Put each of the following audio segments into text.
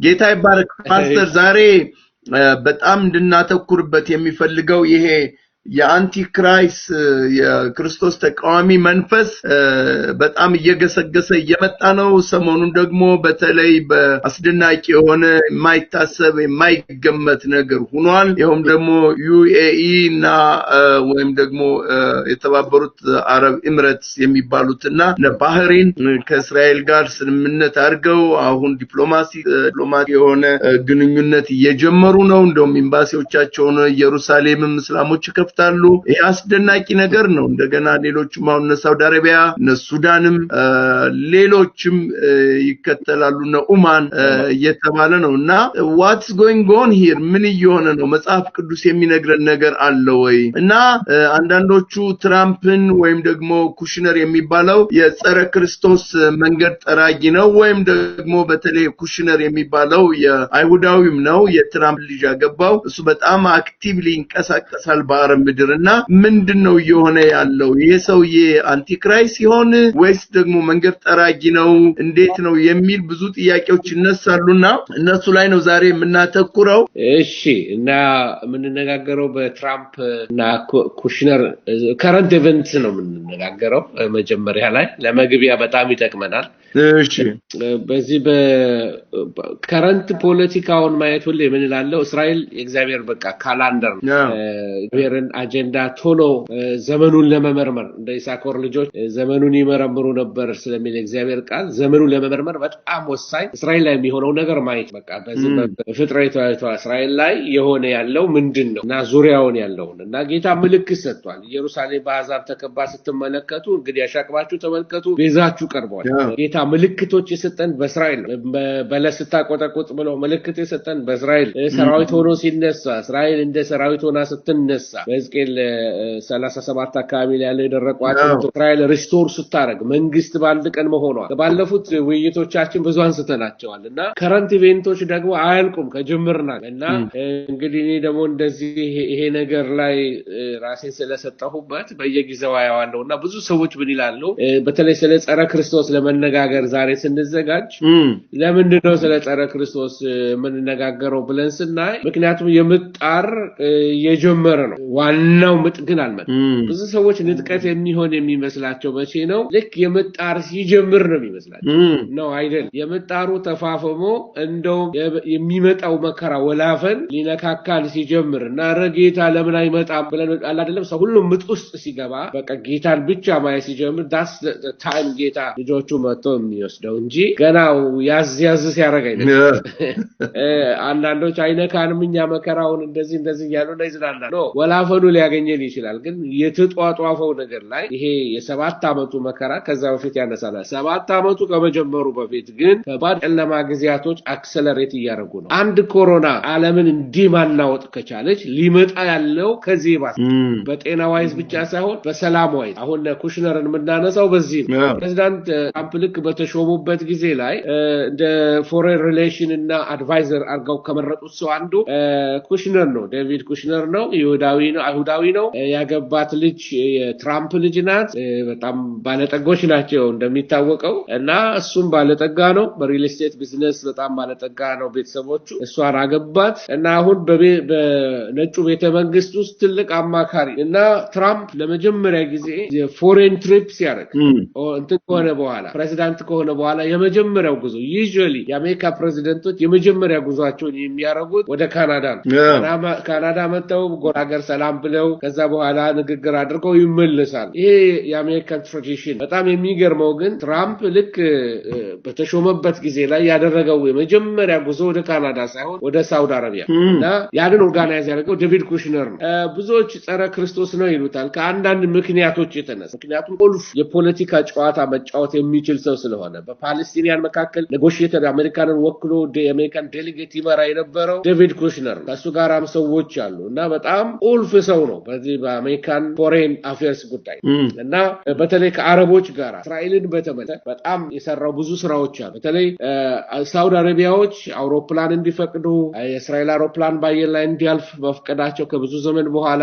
ጌታ ይባረክ ፓስተር ዛሬ በጣም እንድናተኩርበት የሚፈልገው ይሄ የአንቲክራይስት የክርስቶስ ተቃዋሚ መንፈስ በጣም እየገሰገሰ እየመጣ ነው ሰሞኑን ደግሞ በተለይ በአስደናቂ የሆነ የማይታሰብ የማይገመት ነገር ሆኗል ይሄም ደግሞ ዩኤኢ እና ወይም ደግሞ የተባበሩት አረብ ኤሚሬትስ የሚባሉትና ባህሬን ከእስራኤል ጋር ስምምነት አድርገው አሁን ዲፕሎማሲ የሆነ ግንኙነት እየጀመሩ ነው እንደውም ኤምባሲዎቻቸውን ኢየሩሳሌምም እስላሞች ከፍታሉ ያስደናቂ ነገር ነው እንደገና ሌሎችም አሁን ሳውዲ አረቢያ ሱዳንም ሌሎችም ይከተላሉና ኡማን እየተባለ ነውና what's going on here ምን እየሆነ ነው መጽሐፍ ቅዱስ የሚነግረን ነገር አለ ወይ እና አንዳንዶቹ ትራምፕን ወይም ደግሞ ኩሽነር የሚባለው የጸረ ክርስቶስ መንገድ ጠራጊ ነው ወይም ደግሞ በተለይ ኩሽነር የሚባለው የአይሁዳዊም ነው የትራምፕ ልጅ ያገባው እሱ በጣም አክቲቭሊ እንቀሳቀሳል ምድርና ምንድነው እየሆነ ያለው ይሄ ሰውዬ አንቲክራይስት ይሆን ወይስ ደግሞ መንገድ ጠራጊ ነው እንዴት ነው የሚል ብዙ ጥያቄዎች ይነሳሉና እነሱ ላይ ነው ዛሬ የምናተኩረው እሺ እና የምንነጋገረው በትራምፕ እና ኩሽነር ከረንት ኢቨንትስ ነው የምንነጋገረው መጀመሪያ ላይ ለመግቢያ በጣም ይጠቅመናል እሺ በዚህ በከረንት ፖለቲካውን ማየት ሁሉ ምን ይላለው እስራኤል የእግዚአብሔር በቃ ካላንደር እግዚአብሔርን አጀንዳ ቶሎ ዘመኑን ለመመርመር እንደ ኢሳኮር ልጆች ዘመኑን ይመረምሩ ነበር ስለሚል እግዚአብሔር ቃል ዘመኑን ለመመርመር በጣም ወሳኝ እስራኤል ላይ የሚሆነው ነገር ማየት በቃ በዚህ በፍጥረታዊቷ እስራኤል ላይ የሆነ ያለው ምንድነው እና ዙሪያውን ያለው እና ጌታ ምልክት ሰጥቷል ኢየሩሳሌም በአሕዛብ ተከባ ስትመለከቱ እንግዲህ ያሻቅባችሁ ተመልከቱ ቤዛችሁ ቀርቧል ጌታ ምልክቶች የሰጠን በእስራኤል በለስታ ቆጠቆጥ ብሎ ምልክት የሰጠን በእስራኤል ሰራዊት ሆኖ ሲነሳ እስራኤል እንደ ሰራዊት ሆና ስትነሳ በሕዝቅኤል 37 አካባቢ ላይ ያለው የደረቋቸው እስራኤል ሪስቶር ስታረግ መንግስት ባንድ ቀን መሆኗ ባለፉት ውይይቶቻችን ብዙ አንስተናቸዋልና ከረንት ኢቨንቶች ደግሞ አያልቁም ከጅምርናልና እንግዲህ እኔ ደግሞ እንደዚህ ይሄ ነገር ላይ ራሴን ስለሰጠሁበት በየጊዜው አያዋለሁና ብዙ ሰዎች ምን ይላሉ በተለይ ስለ ጸረ ክርስቶስ ለመነጋገር ዛሬ ስንዘጋጅ ለምንድነው ስለ ጸረ ክርስቶስ የምንነጋገረው ብለን ስናይ ምክንያቱም የምጣር የጀመረ ነው ዋናው ምጥ ግን አልመጣም ብዙ ሰዎች ንጥቀት የሚሆን የሚመስላቸው መቼ ነው ልክ የምጣር ሲጀምር ነው የሚመስላቸው ነው አይደል የምጣሩ ተፋፈሞ እንደው የሚመጣው መከራ ወላፈን ሊነካካል ሲጀምርና ረጌታ ለምን አይመጣም ብለን አይደለም ሰው ሁሉ ምጥ ውስጥ ሲገባ በቃ ጌታን ብቻ ማየት ሲጀምር ዳስ ታይም ጌታ ልጆቹ መጥቶ የሚወስደው እንጂ ገናው ያዝ ሲያረጋ አይደለም አንዳንዶች አይነካንም እኛ መከራውን እንደዚህ ያሉና ይዝናናል ነው ወላፈኑ ሊያገኘን ይችላል ግን የተጧጧፈው ነገር ላይ ይሄ የ7 አመቱ መከራ ከዛ በፊት ያነሳል 7 አመቱ ከመጀመሩ በፊት ግን ከባድ ጨለማ ጊዜያቶች አክሰለሬት እያደረጉ ነው አንድ ኮሮና ዓለምን እንዲማናወጥ ከቻለች ሊመጣ ያለው ከዚህ ባስ በጤና ዋይዝ ብቻ ሳይሆን በሰላም ዋይዝ አሁን ኩሽነርን ምናነሳው በዚህ ፕሬዝዳንት ትራምፕ ልክ በተሾሙበት ጊዜ ላይ እንደ ፎሬን ሪሌሽን እና አድቫይዘር አርጋው ከመረጡት ሰው አንዱ ኩሽነር ነው ዴቪድ ኩሽነር ነው አይሁዳዊ ነው ያገባት ልጅ የትራምፕ ልጅ ናት በጣም ባለጠጎች ናቸው እንደሚታወቀው እና እሱም ባለጠጋ ነው በሪል ስቴት ቢዝነስ በጣም ባለጠጋ ነው ቤተሰቦቹ እሷን አገባት እና አሁን በነጩ ቤተ መንግስት ውስጥ ትልቅ አማካሪ እና ትራምፕ ለመጀመሪያ ጊዜ የፎሬን ትሪፕስ ያደርግ እንትን ከሆነ በኋላ ፕሬዝዳንት ከሆነ በኋላ የመጀመሪያው ጉዞ ዩዥዋሊ የአሜሪካ ፕሬዝዳንቶች የመጀመሪያ ጉዟቸውን የሚያደርጉት ወደ ካናዳ ነው ካናዳ መተው ጎራገር ሰላም ብለው ከዛ በኋላ ንግግር አድርገው ይመለሳል ይሄ የአሜሪካን ትራዲሽን በጣም የሚገርመው ግን ትራምፕ ልክ በተሾመበት ጊዜ ላይ ያደረገው የመጀመሪያ ጉዞ ወደ ካናዳ ሳይሆን ወደ ሳውዲ አረቢያ እና ያንን ኦርጋናይዝ ያደረገው ዴቪድ ኩሽነር ነው ብዙዎች ጸረ ክርስቶስ ነው ይሉታል ከአንዳንድ ምክንያቶች የተነሳ ምክንያቱም ቁልፍ የፖለቲካ ጨዋታ መጫወት የሚችል ሰው ስለሆነ በፓለስቲኒያን መካከል ኔጎሺዬተር አሜሪካንን ወክሎ የአሜሪካን ዴሊጌት ይመራ የነበረው ዴቪድ ኩሽነር ከሱ ጋራም ሰዎች አሉ እና በጣም ቁልፍ ሰው ነው በዚህ በአሜሪካን ፎሬን አፌርስ ጉዳይ እና በተለይ ከአረቦች ጋር እስራኤልን በተመለከተ በጣም የሰራው ብዙ ስራዎች አሉ። በተለይ ሳውዲ አረቢያዎች አውሮፕላን እንዲፈቅዱ የእስራኤል አውሮፕላን በአየር ላይ እንዲያልፍ መፍቀዳቸው ከብዙ ዘመን በኋላ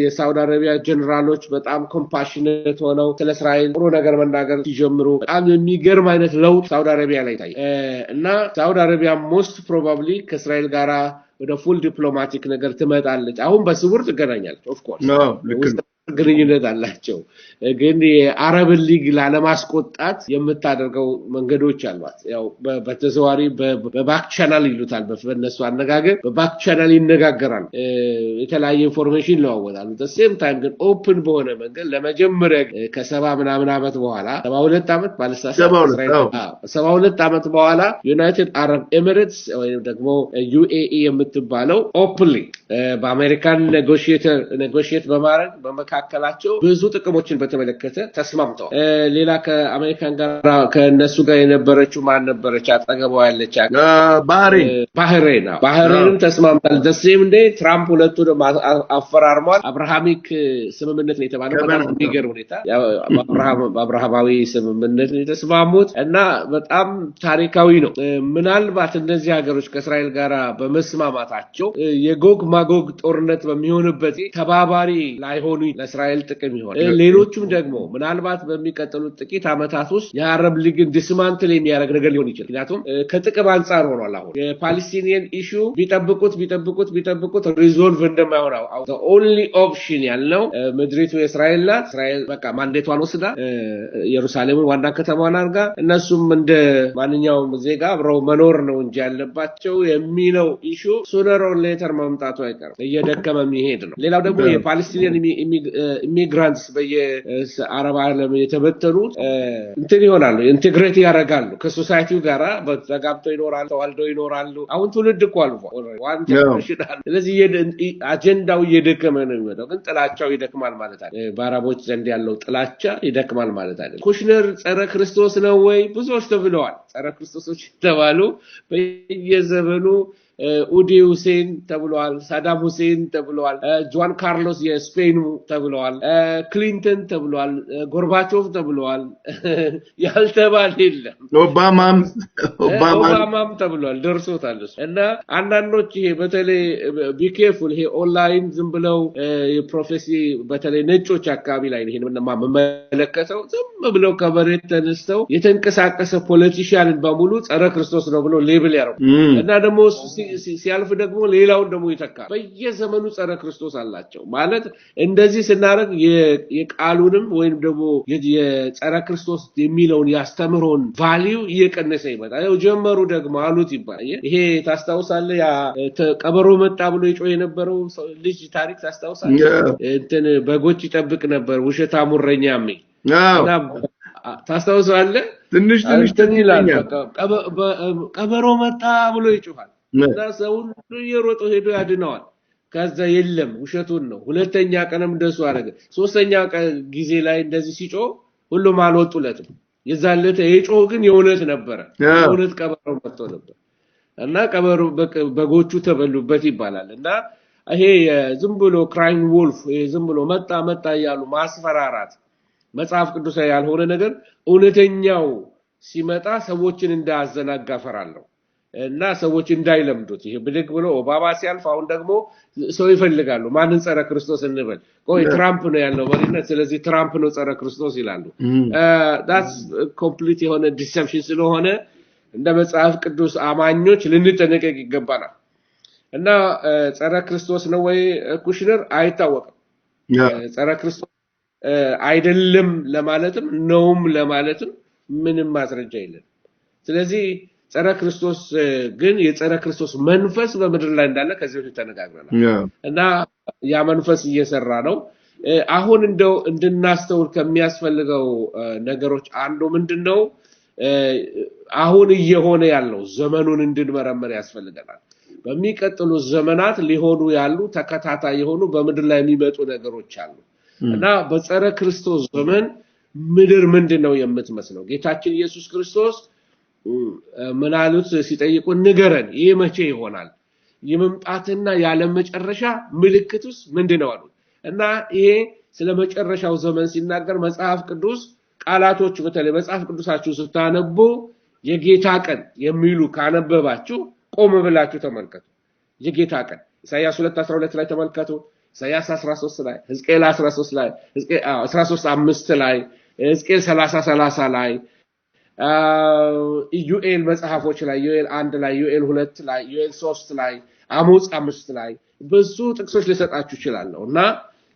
የሳውዲ አረቢያ ጀነራሎች በጣም ኮምፓሽኔት ሆነው ስለ እስራኤል ጥሩ ነገር መናገር ሲጀምሩ በጣም የሚገርም አይነት ለውጥ ሳውዲ አረቢያ ላይ ታየ እና ሳውዲ አረቢያ ሞስት ፕሮባብሊ ከእስራኤል ጋራ ወደ ፉል ዲፕሎማቲክ ነገር ትመጣለች። አሁን በስውር ትገናኛለች ኦፍ ኮርስ ግንኙነት አላቸው ግን የአረብ ሊግ ላለማስቆጣት የምታደርገው መንገዶች አሏት። ያው በተዘዋሪ በባክ ቻናል ይሉታል በእነሱ አነጋገር በባክ ቻናል ይነጋገራሉ የተለያየ ኢንፎርሜሽን ለዋወጣሉ። በሴም ታይም ግን ኦፕን በሆነ መንገድ ለመጀመሪያ ከ70 ምናምን ዓመት በኋላ 72 ዓመት ባለሳሳት 72 ዓመት በኋላ ዩናይትድ አረብ ኤሚሬትስ ወይም ደግሞ UAE የምትባለው ኦፕንሊ በአሜሪካን ኔጎሺየት በማድረግ በመካከላቸው ብዙ ጥቅሞችን በተመለከተ ተስማምተዋል። ሌላ ከአሜሪካን ጋር ከነሱ ጋር የነበረችው ማን ነበረች? አጠገቧ ያለች ባህሬንም ተስማምታል። ደሴም እንደ ትራምፕ ሁለቱንም አፈራርሟል። አብርሃሚክ ስምምነት ነው የተባለው። በጣም የሚገርም ሁኔታ በአብርሃማዊ ስምምነት ነው የተስማሙት እና በጣም ታሪካዊ ነው። ምናልባት እነዚህ ሀገሮች ከእስራኤል ጋር በመስማማታቸው የጎግ ማጎግ ጦርነት በሚሆንበት ተባባሪ ላይሆኑ ለእስራኤል ጥቅም ይሆናል። ሌሎቹም ደግሞ ምናልባት በሚቀጥሉት ጥቂት ዓመታት ውስጥ የአረብ ሊግን ዲስማንትል የሚያደርግ ነገር ሊሆን ይችላል። ምክንያቱም ከጥቅም አንፃር ሆኗል። አሁን የፓለስቲኒያን ኢሹ ቢጠብቁት ሪዞልቭ እንደማይሆን the only option ያለው ምድሪቱ የእስራኤል ናት። እስራኤል በቃ ማንዴቷን ወስዳ ኢየሩሳሌምን ዋና ከተማዋን አድርጋ እነሱም እንደ ማንኛውም ዜጋ አብረው መኖር ነው እንጂ ያለባቸው የሚለው ኢሹ ሱነር ኦር ሌተር መምጣቱ አይቀርም። እየደከመ የሚሄድ ነው። ሌላው ደግሞ የፓለስቲኒያን ኢሚግራንትስ በየአረብ ዓለም የተበተኑት እንትን ይሆናሉ ኢንቴግሬት ያደርጋሉ ከሶሳይቲው ጋራ ተጋብተው ይኖራሉ ተዋልደው ይኖራሉ። አሁን ትውልድ እኮ አልፏል ዋን ጀነሬሽን። ስለዚህ አጀንዳው እየደከመ ነው የሚመጣው። ግን ጥላቻው ይደክማል ማለት አይደለም። በአረቦች ዘንድ ያለው ጥላቻ ይደክማል ማለት አይደለም። ኩሽነር ጸረ ክርስቶስ ነው ወይ? ብዙዎች ተብለዋል። ጸረ ክርስቶሶች ተባሉ በየዘመኑ ኡዲ ሁሴን ተብሏል፣ ሳዳም ሁሴን ተብሏል፣ ጁዋን ካርሎስ የስፔኑ ተብሏል፣ ክሊንተን ተብሏል፣ ጎርባቾቭ ተብሏል። ያልተባለ የለም። ኦባማም ተብሏል ደርሶታል። እና አንዳንዶች ይሄ በተለይ ቢኬርፉል ይሄ ኦንላይን ዝም ብለው የፕሮፌሲ በተለይ ነጮች አካባቢ ላይ ይሄን መመለከተው ዝም ብለው ከበሬት ተነስተው የተንቀሳቀሰ ፖለቲሻንን በሙሉ ጸረ ክርስቶስ ነው ብሎ ሌብል ያደርጉ እና ደግሞ ሲያልፍ ደግሞ ሌላውን ደግሞ ይተካል። በየዘመኑ ጸረ ክርስቶስ አላቸው ማለት እንደዚህ ስናደርግ የቃሉንም ወይም ደግሞ የጸረ ክርስቶስ የሚለውን ያስተምሮን ቫልዩ እየቀነሰ ይመጣል። ያው ጀመሩ ደግሞ አሉት ይባላል። ይሄ ታስታውሳለህ? ያ ቀበሮ መጣ ብሎ ይጮህ የነበረው ልጅ ታሪክ ታስታውሳለህ? እንትን በጎች ይጠብቅ ነበር ውሸታም እረኛም ታስታውሳለህ? ትንሽ ይላል ቀበሮ መጣ ብሎ ይጮሃል እና ሰው እየሮጠ ሄዶ ያድነዋል። ከዛ የለም ውሸቱን ነው። ሁለተኛ ቀንም እንደሱ አደረገ። ሶስተኛ ጊዜ ላይ እንደዚህ ሲጮህ ሁሉም አልወጡለትም። የዛለተ የጮህ ግን የእውነት ነበረ። የእውነት ቀበሮ መጥቶ ነበር እና ቀበሮ በጎቹ ተበሉበት ይባላል። እና ይሄ ዝም ብሎ ክራይም ወልፍ ዝም ብሎ መጣ እያሉ ማስፈራራት መጽሐፍ ቅዱሳዊ ያልሆነ ነገር እውነተኛው ሲመጣ ሰዎችን እንዳያዘናጋ ፈራለሁ እና ሰዎች እንዳይለምዱት። ይሄ ብድግ ብሎ ኦባማ ሲያልፍ አሁን ደግሞ ሰው ይፈልጋሉ ማንን ጸረ ክርስቶስ እንበል። ቆይ ትራምፕ ነው ያለው መሪነት፣ ስለዚህ ትራምፕ ነው ጸረ ክርስቶስ ይላሉ። that's complete የሆነ ዲሰፕሽን ስለሆነ እንደ መጽሐፍ ቅዱስ አማኞች ልንጠነቀቅ ይገባናል። እና ጸረ ክርስቶስ ነው ወይ ኩሽነር አይታወቅም። ጸረ ክርስቶስ አይደለም ለማለትም ነውም ለማለትም ምንም ማስረጃ የለም። ስለዚህ ጸረ ክርስቶስ ግን የጸረ ክርስቶስ መንፈስ በምድር ላይ እንዳለ ከዚህ በፊት ተነጋግረናል እና ያ መንፈስ እየሰራ ነው። አሁን እንደው እንድናስተውል ከሚያስፈልገው ነገሮች አንዱ ምንድነው? አሁን እየሆነ ያለው ዘመኑን እንድንመረምር ያስፈልገናል። በሚቀጥሉ ዘመናት ሊሆኑ ያሉ ተከታታይ የሆኑ በምድር ላይ የሚመጡ ነገሮች አሉ እና በጸረ ክርስቶስ ዘመን ምድር ምንድነው የምትመስለው? ጌታችን ኢየሱስ ክርስቶስ ምናሉት ሲጠይቁ ንገረን ይሄ መቼ ይሆናል? የመምጣትና ያለ መጨረሻ ምልክቱስ ምንድነው አሉ እና ይሄ ስለ መጨረሻው ዘመን ሲናገር መጽሐፍ ቅዱስ ቃላቶች በተለይ መጽሐፍ ቅዱሳችሁ ስታነቡ የጌታ ቀን የሚሉ ካነበባችሁ ቆም ብላችሁ ተመልከቱ የጌታ ቀን ኢሳይያስ 2:12 ላይ ተመልከቱ ኢሳይያስ 13 ላይ ሕዝቅኤል 13 ላይ ሕዝቅኤል 13:5 ላይ ሕዝቅኤል 30:30 ላይ ኢዩኤል መጽሐፎች ላይ ኢዩኤል 1 ላይ ኢዩኤል 2 ላይ ኢዩኤል 3 ላይ አሞጽ 5 ላይ ብዙ ጥቅሶች ልሰጣችሁ ይችላልና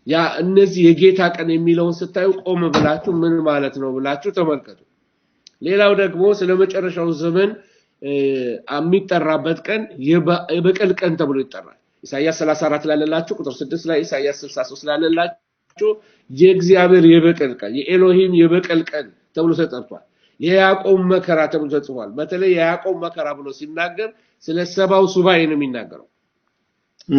ያ እነዚህ የጌታ ቀን የሚለውን ስታዩ ቆም ብላችሁ ምን ማለት ነው ብላችሁ ተመልከቱ ሌላው ደግሞ ስለመጨረሻው ዘመን የሚጠራበት ቀን የበቀል ቀን ተብሎ ይጠራል ኢሳይያስ 34 ላይ ያለላችሁ ቁጥር 6 ላይ ኢሳይያስ 63 ላይ ያለላችሁ የእግዚአብሔር የበቀል ቀን የኤሎሂም የበቀል ቀን ተብሎ ተጠርቷል የያዕቆብ መከራ ተብሎ ተጽፏል በተለይ የያዕቆብ መከራ ብሎ ሲናገር ስለ ሰባው ሱባኤ ነው የሚናገረው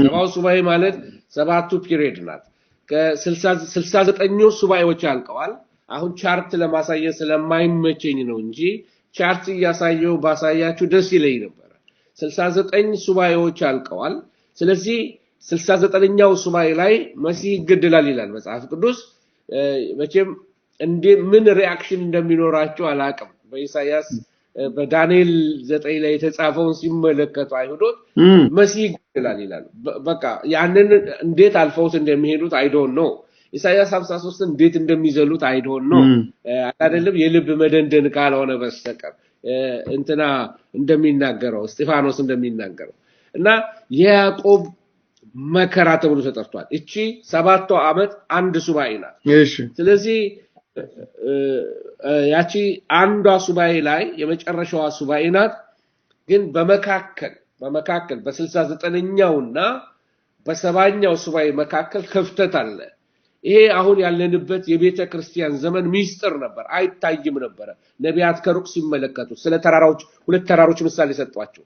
ሰባው ሱባኤ ማለት ሰባቱ ፒሪየድ ናት ከ69 ሱባኤዎች አልቀዋል አሁን ቻርት ለማሳየት ስለማይመቸኝ ነው እንጂ ቻርት ያሳየው ባሳያችሁ ደስ ይለኝ ነበር 69 ሱባኤዎች አልቀዋል ስለዚህ 69ኛው ሱባኤ ላይ መሲህ ይገደላል ይላል መጽሐፍ ቅዱስ መቼም እንደ ምን ሪአክሽን እንደሚኖራቸው አላቀም በኢሳይያስ በዳንኤል 9 ላይ የተጻፈውን ሲመለከቱ አይሁዶች መሲህ ይገደላል ይላል በቃ ያንን እንዴት አልፈውት እንደሚሄዱት አይ ዶንት ኖ ኢሳይያስ 53 እንዴት እንደሚዘሉት አይ ዶንት ኖ አይደለም የልብ መደንደን ካልሆነ በስተቀር እንትና እንደሚናገረው እስጢፋኖስ እንደሚናገረው እና የያዕቆብ መከራ ተብሎ ተጠርቷል እቺ 7 ዓመት አንድ ሱባኤ ናት እሺ ስለዚህ ያቺ አንዷ ሱባኤ ላይ የመጨረሻዋ ሱባኤ ናት ግን በመካከል በ69ኛውና በ70ኛው ሱባኤ መካከል ክፍተት አለ ይሄ አሁን ያለንበት የቤተ ክርስቲያን ዘመን ሚስጥር ነበር አይታይም ነበር ነቢያት ከሩቅ ሲመለከቱ ስለ ተራራዎች ሁለት ተራሮች ምሳሌ ሰጧቸው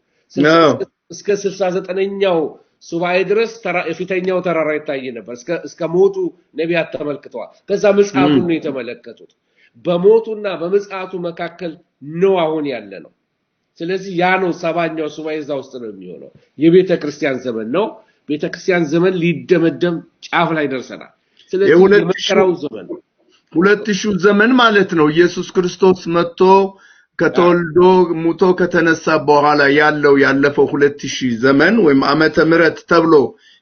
እስከ 69ኛው ሱባኤ ድረስ የፊተኛው ተራራ ይታይ ነበር እስከ ሞቱ ነቢያት ተመልክተዋል ከዛ መጽሐፉን ነው የተመለከቱት በሞቱና በመጽሐፉ መካከል ነው አሁን ያለ ነው ስለዚህ ያ ነው 70ኛው ሱባኤ እዛ ውስጥ ነው የሚሆነው የቤተ ክርስቲያን ዘመን ነው ቤተ ክርስቲያን ዘመን ሊደመደም ጫፍ ላይ ደርሰናል ስለዚህ የመከራው ዘመን 2000 ዘመን ማለት ነው ኢየሱስ ክርስቶስ መጥቶ ከተወልዶ ሙቶ ከተነሳ በኋላ ያለፈው 2000 ዘመን ወይም ዓመተ ምህረት ተብሎ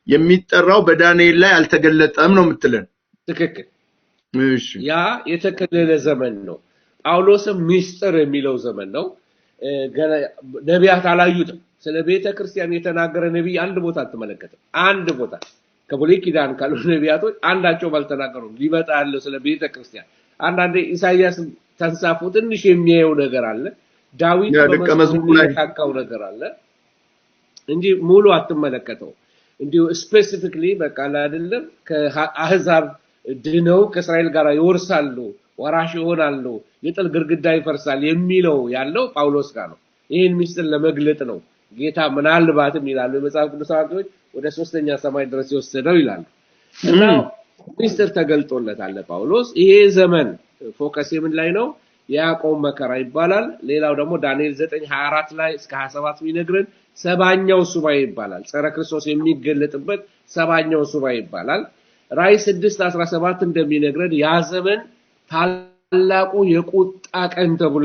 የሚጠራው በዳንኤል ላይ አልተገለጠም ነው የምትለን ትክክል እሺ ያ የተከለለ ዘመን ነው ጳውሎስም ሚስጥር የሚለው ዘመን ነው ነቢያት አላዩትም ስለ ቤተ ክርስቲያን የተናገረ ነብይ አንድ ቦታ ተመለከተ አንድ ቦታ ከብሉይ ኪዳን ካሉ ነቢያቶች አንዳቸው ባልተናገሩ ሊመጣ ያለው ስለ ቤተ ክርስቲያን አንዳንዴ ኢሳይያስ ተንሳፉ ትንሽ የሚያየው ነገር አለ ዳዊት በመዝሙሩ ላይ ታካው ነገር አለ እንጂ ሙሉ አትመለከተው እንዲሁ ስፔሲፊክሊ በቃ አይደለም ከአህዛብ ድነው ከእስራኤል ጋር ይወርሳሉ ወራሽ ይሆናሉ የጥል ግርግዳ ይፈርሳል የሚለው ያለው ጳውሎስ ጋር ነው ይሄን ሚስጥር ለመግለጥ ነው ጌታ ምናልባትም ይላሉ የመጽሐፍ ቅዱስ አዋቂዎች ወደ 3ኛ ሰማይ ድረስ ይወሰደው ይላሉ እና ሚስጥር ተገልጦለታል ጳውሎስ ይሄ ዘመን ፎከስ ምን ላይ ነው ያዕቆብ መከራ ይባላል ሌላው ደግሞ ዳንኤል 9:24 ላይ እስከ 27 የሚነግረን 70ኛው ሱባኤ ይባላል ጸረ ክርስቶስ የሚገለጥበት 70ኛው ሱባኤ ይባላል ራእይ 6:17 እንደሚነግረን ያ ዘመን ታላቁ የቁጣ ቀን ተብሎ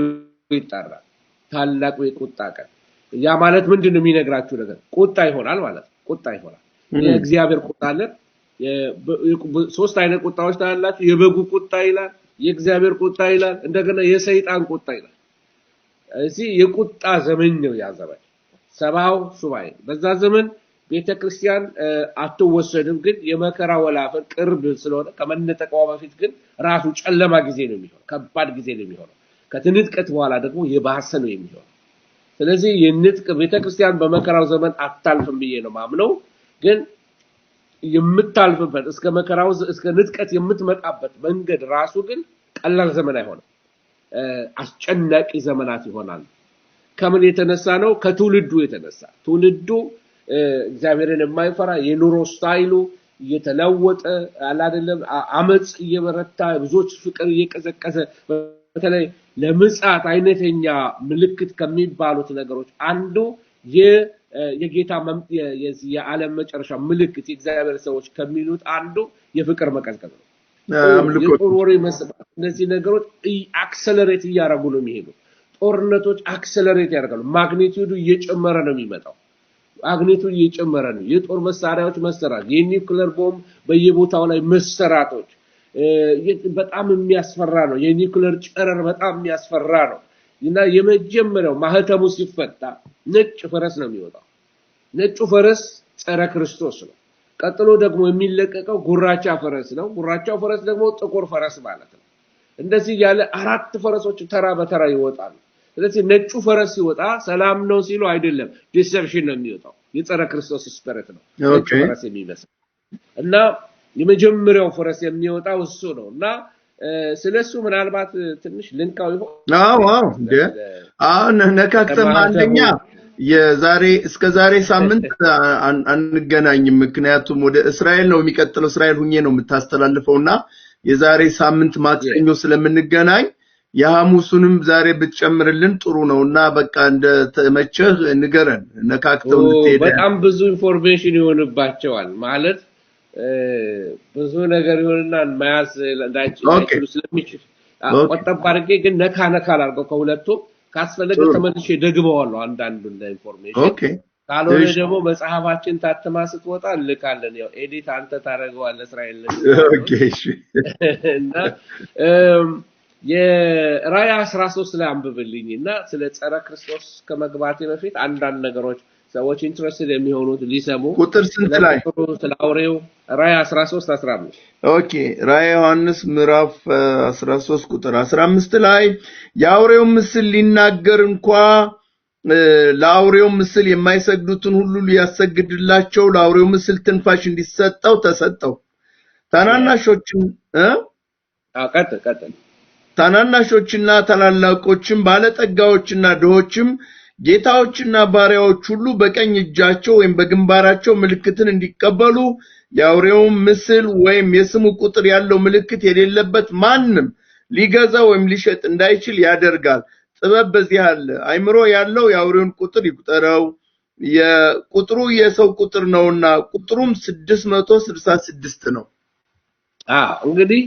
ይጠራል ታላቁ የቁጣ ቀን ያ ማለት ምንድነው የሚነግራችሁ ነገር ቁጣ ይሆናል ማለት ቁጣ ይሆናል የእግዚአብሔር ቁጣ አለ ሶስት አይነት ቁጣዎች ታላላችሁ የበጉ ቁጣ ይላል የእግዚአብሔር ቁጣ ይላል እንደገና የሰይጣን ቁጣ ይላል እዚህ የቁጣ ዘመን ነው ያ ዘመን ሰባው ሱባኤ በዛ ዘመን ቤተክርስቲያን አትወሰድም ግን የመከራ ወላፈን ቅርብ ስለሆነ ከመነጠቀው በፊት ግን ራሱ ጨለማ ጊዜ ነው የሚሆነው ከባድ ጊዜ ነው የሚሆነው ከትንጥቀት በኋላ ደግሞ የባሰ ነው የሚሆነው ስለዚህ የንጥቅ ቤተክርስቲያን በመከራው ዘመን አታልፍም ብዬ ነው ማምነው ግን የምታልፍበት እስከ መከራው እስከ ንጥቀት የምትመጣበት መንገድ ራሱ ግን ቀላል ዘመን አይሆንም አስጨናቂ ዘመናት ይሆናል ከምን የተነሳ ነው ከትውልዱ የተነሳ ትውልዱ እግዚአብሔርን የማይፈራ የኑሮ ስታይሉ እየተለወጠ አይደለም አመጽ እየበረታ ብዙዎች ፍቅር እየቀዘቀዘ በተለይ ለምጽአት አይነተኛ ምልክት ከሚባሉት ነገሮች አንዱ የጌታ የዓለም መጨረሻ ምልክት የእግዚአብሔር ሰዎች ከሚሉት አንዱ የፍቅር መቀዝቀዝ ነው። የጦር ወሬ መስማት እነዚህ ነገሮች አክሰለሬት እያደረጉ ነው የሚሄዱት። ጦርነቶች አክሰለሬት ያደርጋሉ። ማግኒቲዩዱ እየጨመረ ነው የሚመጣው። ማግኒቲዩዱ እየጨመረ ነው። የጦር መሳሪያዎች መሰራት፣ የኒውክሌር ቦምብ በየቦታው ላይ መሰራቶች በጣም የሚያስፈራ ነው። የኒውክሌር ጨረር በጣም የሚያስፈራ ነው። እና የመጀመሪያው ማህተሙ ሲፈታ ነጭ ፈረስ ነው የሚወጣው። ነጩ ፈረስ ጸረ ክርስቶስ ነው። ቀጥሎ ደግሞ የሚለቀቀው ጉራቻ ፈረስ ነው። ጉራቻው ፈረስ ደግሞ ጥቁር ፈረስ ማለት ነው። እንደዚህ ያለ አራት ፈረሶች ተራ በተራ ይወጣሉ። ስለዚህ ነጩ ፈረስ ሲወጣ ሰላም ነው ሲሉ አይደለም ዲሰፕሽን ነው የሚወጣው። የጸረ ክርስቶስ ስፒሪት ነው ነጩ ፈረስ የሚመስል እና የመጀመሪያው ፈረስ የሚወጣው እሱ ነው እና ስለሱ ምናልባት ትንሽ ልንካው ይሆን? አዎ ነካክተማ አንደኛ የዛሬ እስከ ዛሬ ሳምንት አንገናኝም። ምክንያቱም ወደ እስራኤል ነው የሚቀጥለው። እስራኤል ሁኜ ነው የምታስተላልፈውና የዛሬ ሳምንት ማክሰኞ ስለምንገናኝ የሐሙሱንም ዛሬ ብትጨምርልን ጥሩ ነውና በቃ እንደ ተመቸህ ንገረን። ነካክተው ልትሄድ በጣም ብዙ ኢንፎርሜሽን ይሆንባቸዋል ማለት ብዙ ነገር ይሆንና ማያስ እንዳይችሉ ስለሚችል ቆጠብ አድርጌ ግን ነካ አድርገው ከሁለቱም ካስፈለገ ተመልሼ ደግመዋለሁ አንዳንዱን ኢንፎርሜሽን ካልሆነ ደግሞ መጽሐፋችን ታተማ ስትወጣ ልካለን። ያው ኤዲት አንተ ታረጋዋለህ እስራኤል እና የራእይ 13 ላይ አንብብልኝና ስለ ጸረ ክርስቶስ ከመግባቴ በፊት አንዳንድ ነገሮች ሰዎች ኢንትረስትድ የሚሆኑት ሊሰሙ ቁጥር ስንት ላይ ስለ አውሬው ራእይ 13:15 ኦኬ ራእይ ዮሐንስ ምዕራፍ 13 ቁጥር 15 ላይ የአውሬው ምስል ሊናገር እንኳን ለአውሬው ምስል የማይሰግዱትን ሁሉ ሊያሰግድላቸው ለአውሬው ምስል ትንፋሽ እንዲሰጠው ተሰጠው። ታናናሾችና ታላላቆችም ባለጠጋዎችና ድሆችም ጌታዎችና ባሪያዎች ሁሉ በቀኝ እጃቸው ወይም በግንባራቸው ምልክትን እንዲቀበሉ የአውሬው ምስል ወይም የስሙ ቁጥር ያለው ምልክት የሌለበት ማንም ሊገዛ ወይም ሊሸጥ እንዳይችል ያደርጋል። ጥበብ በዚህ አለ። አይምሮ ያለው የአውሬውን ቁጥር ይቁጠረው። የቁጥሩ የሰው ቁጥር ነውና ቁጥሩም 666 ነው። እንግዲህ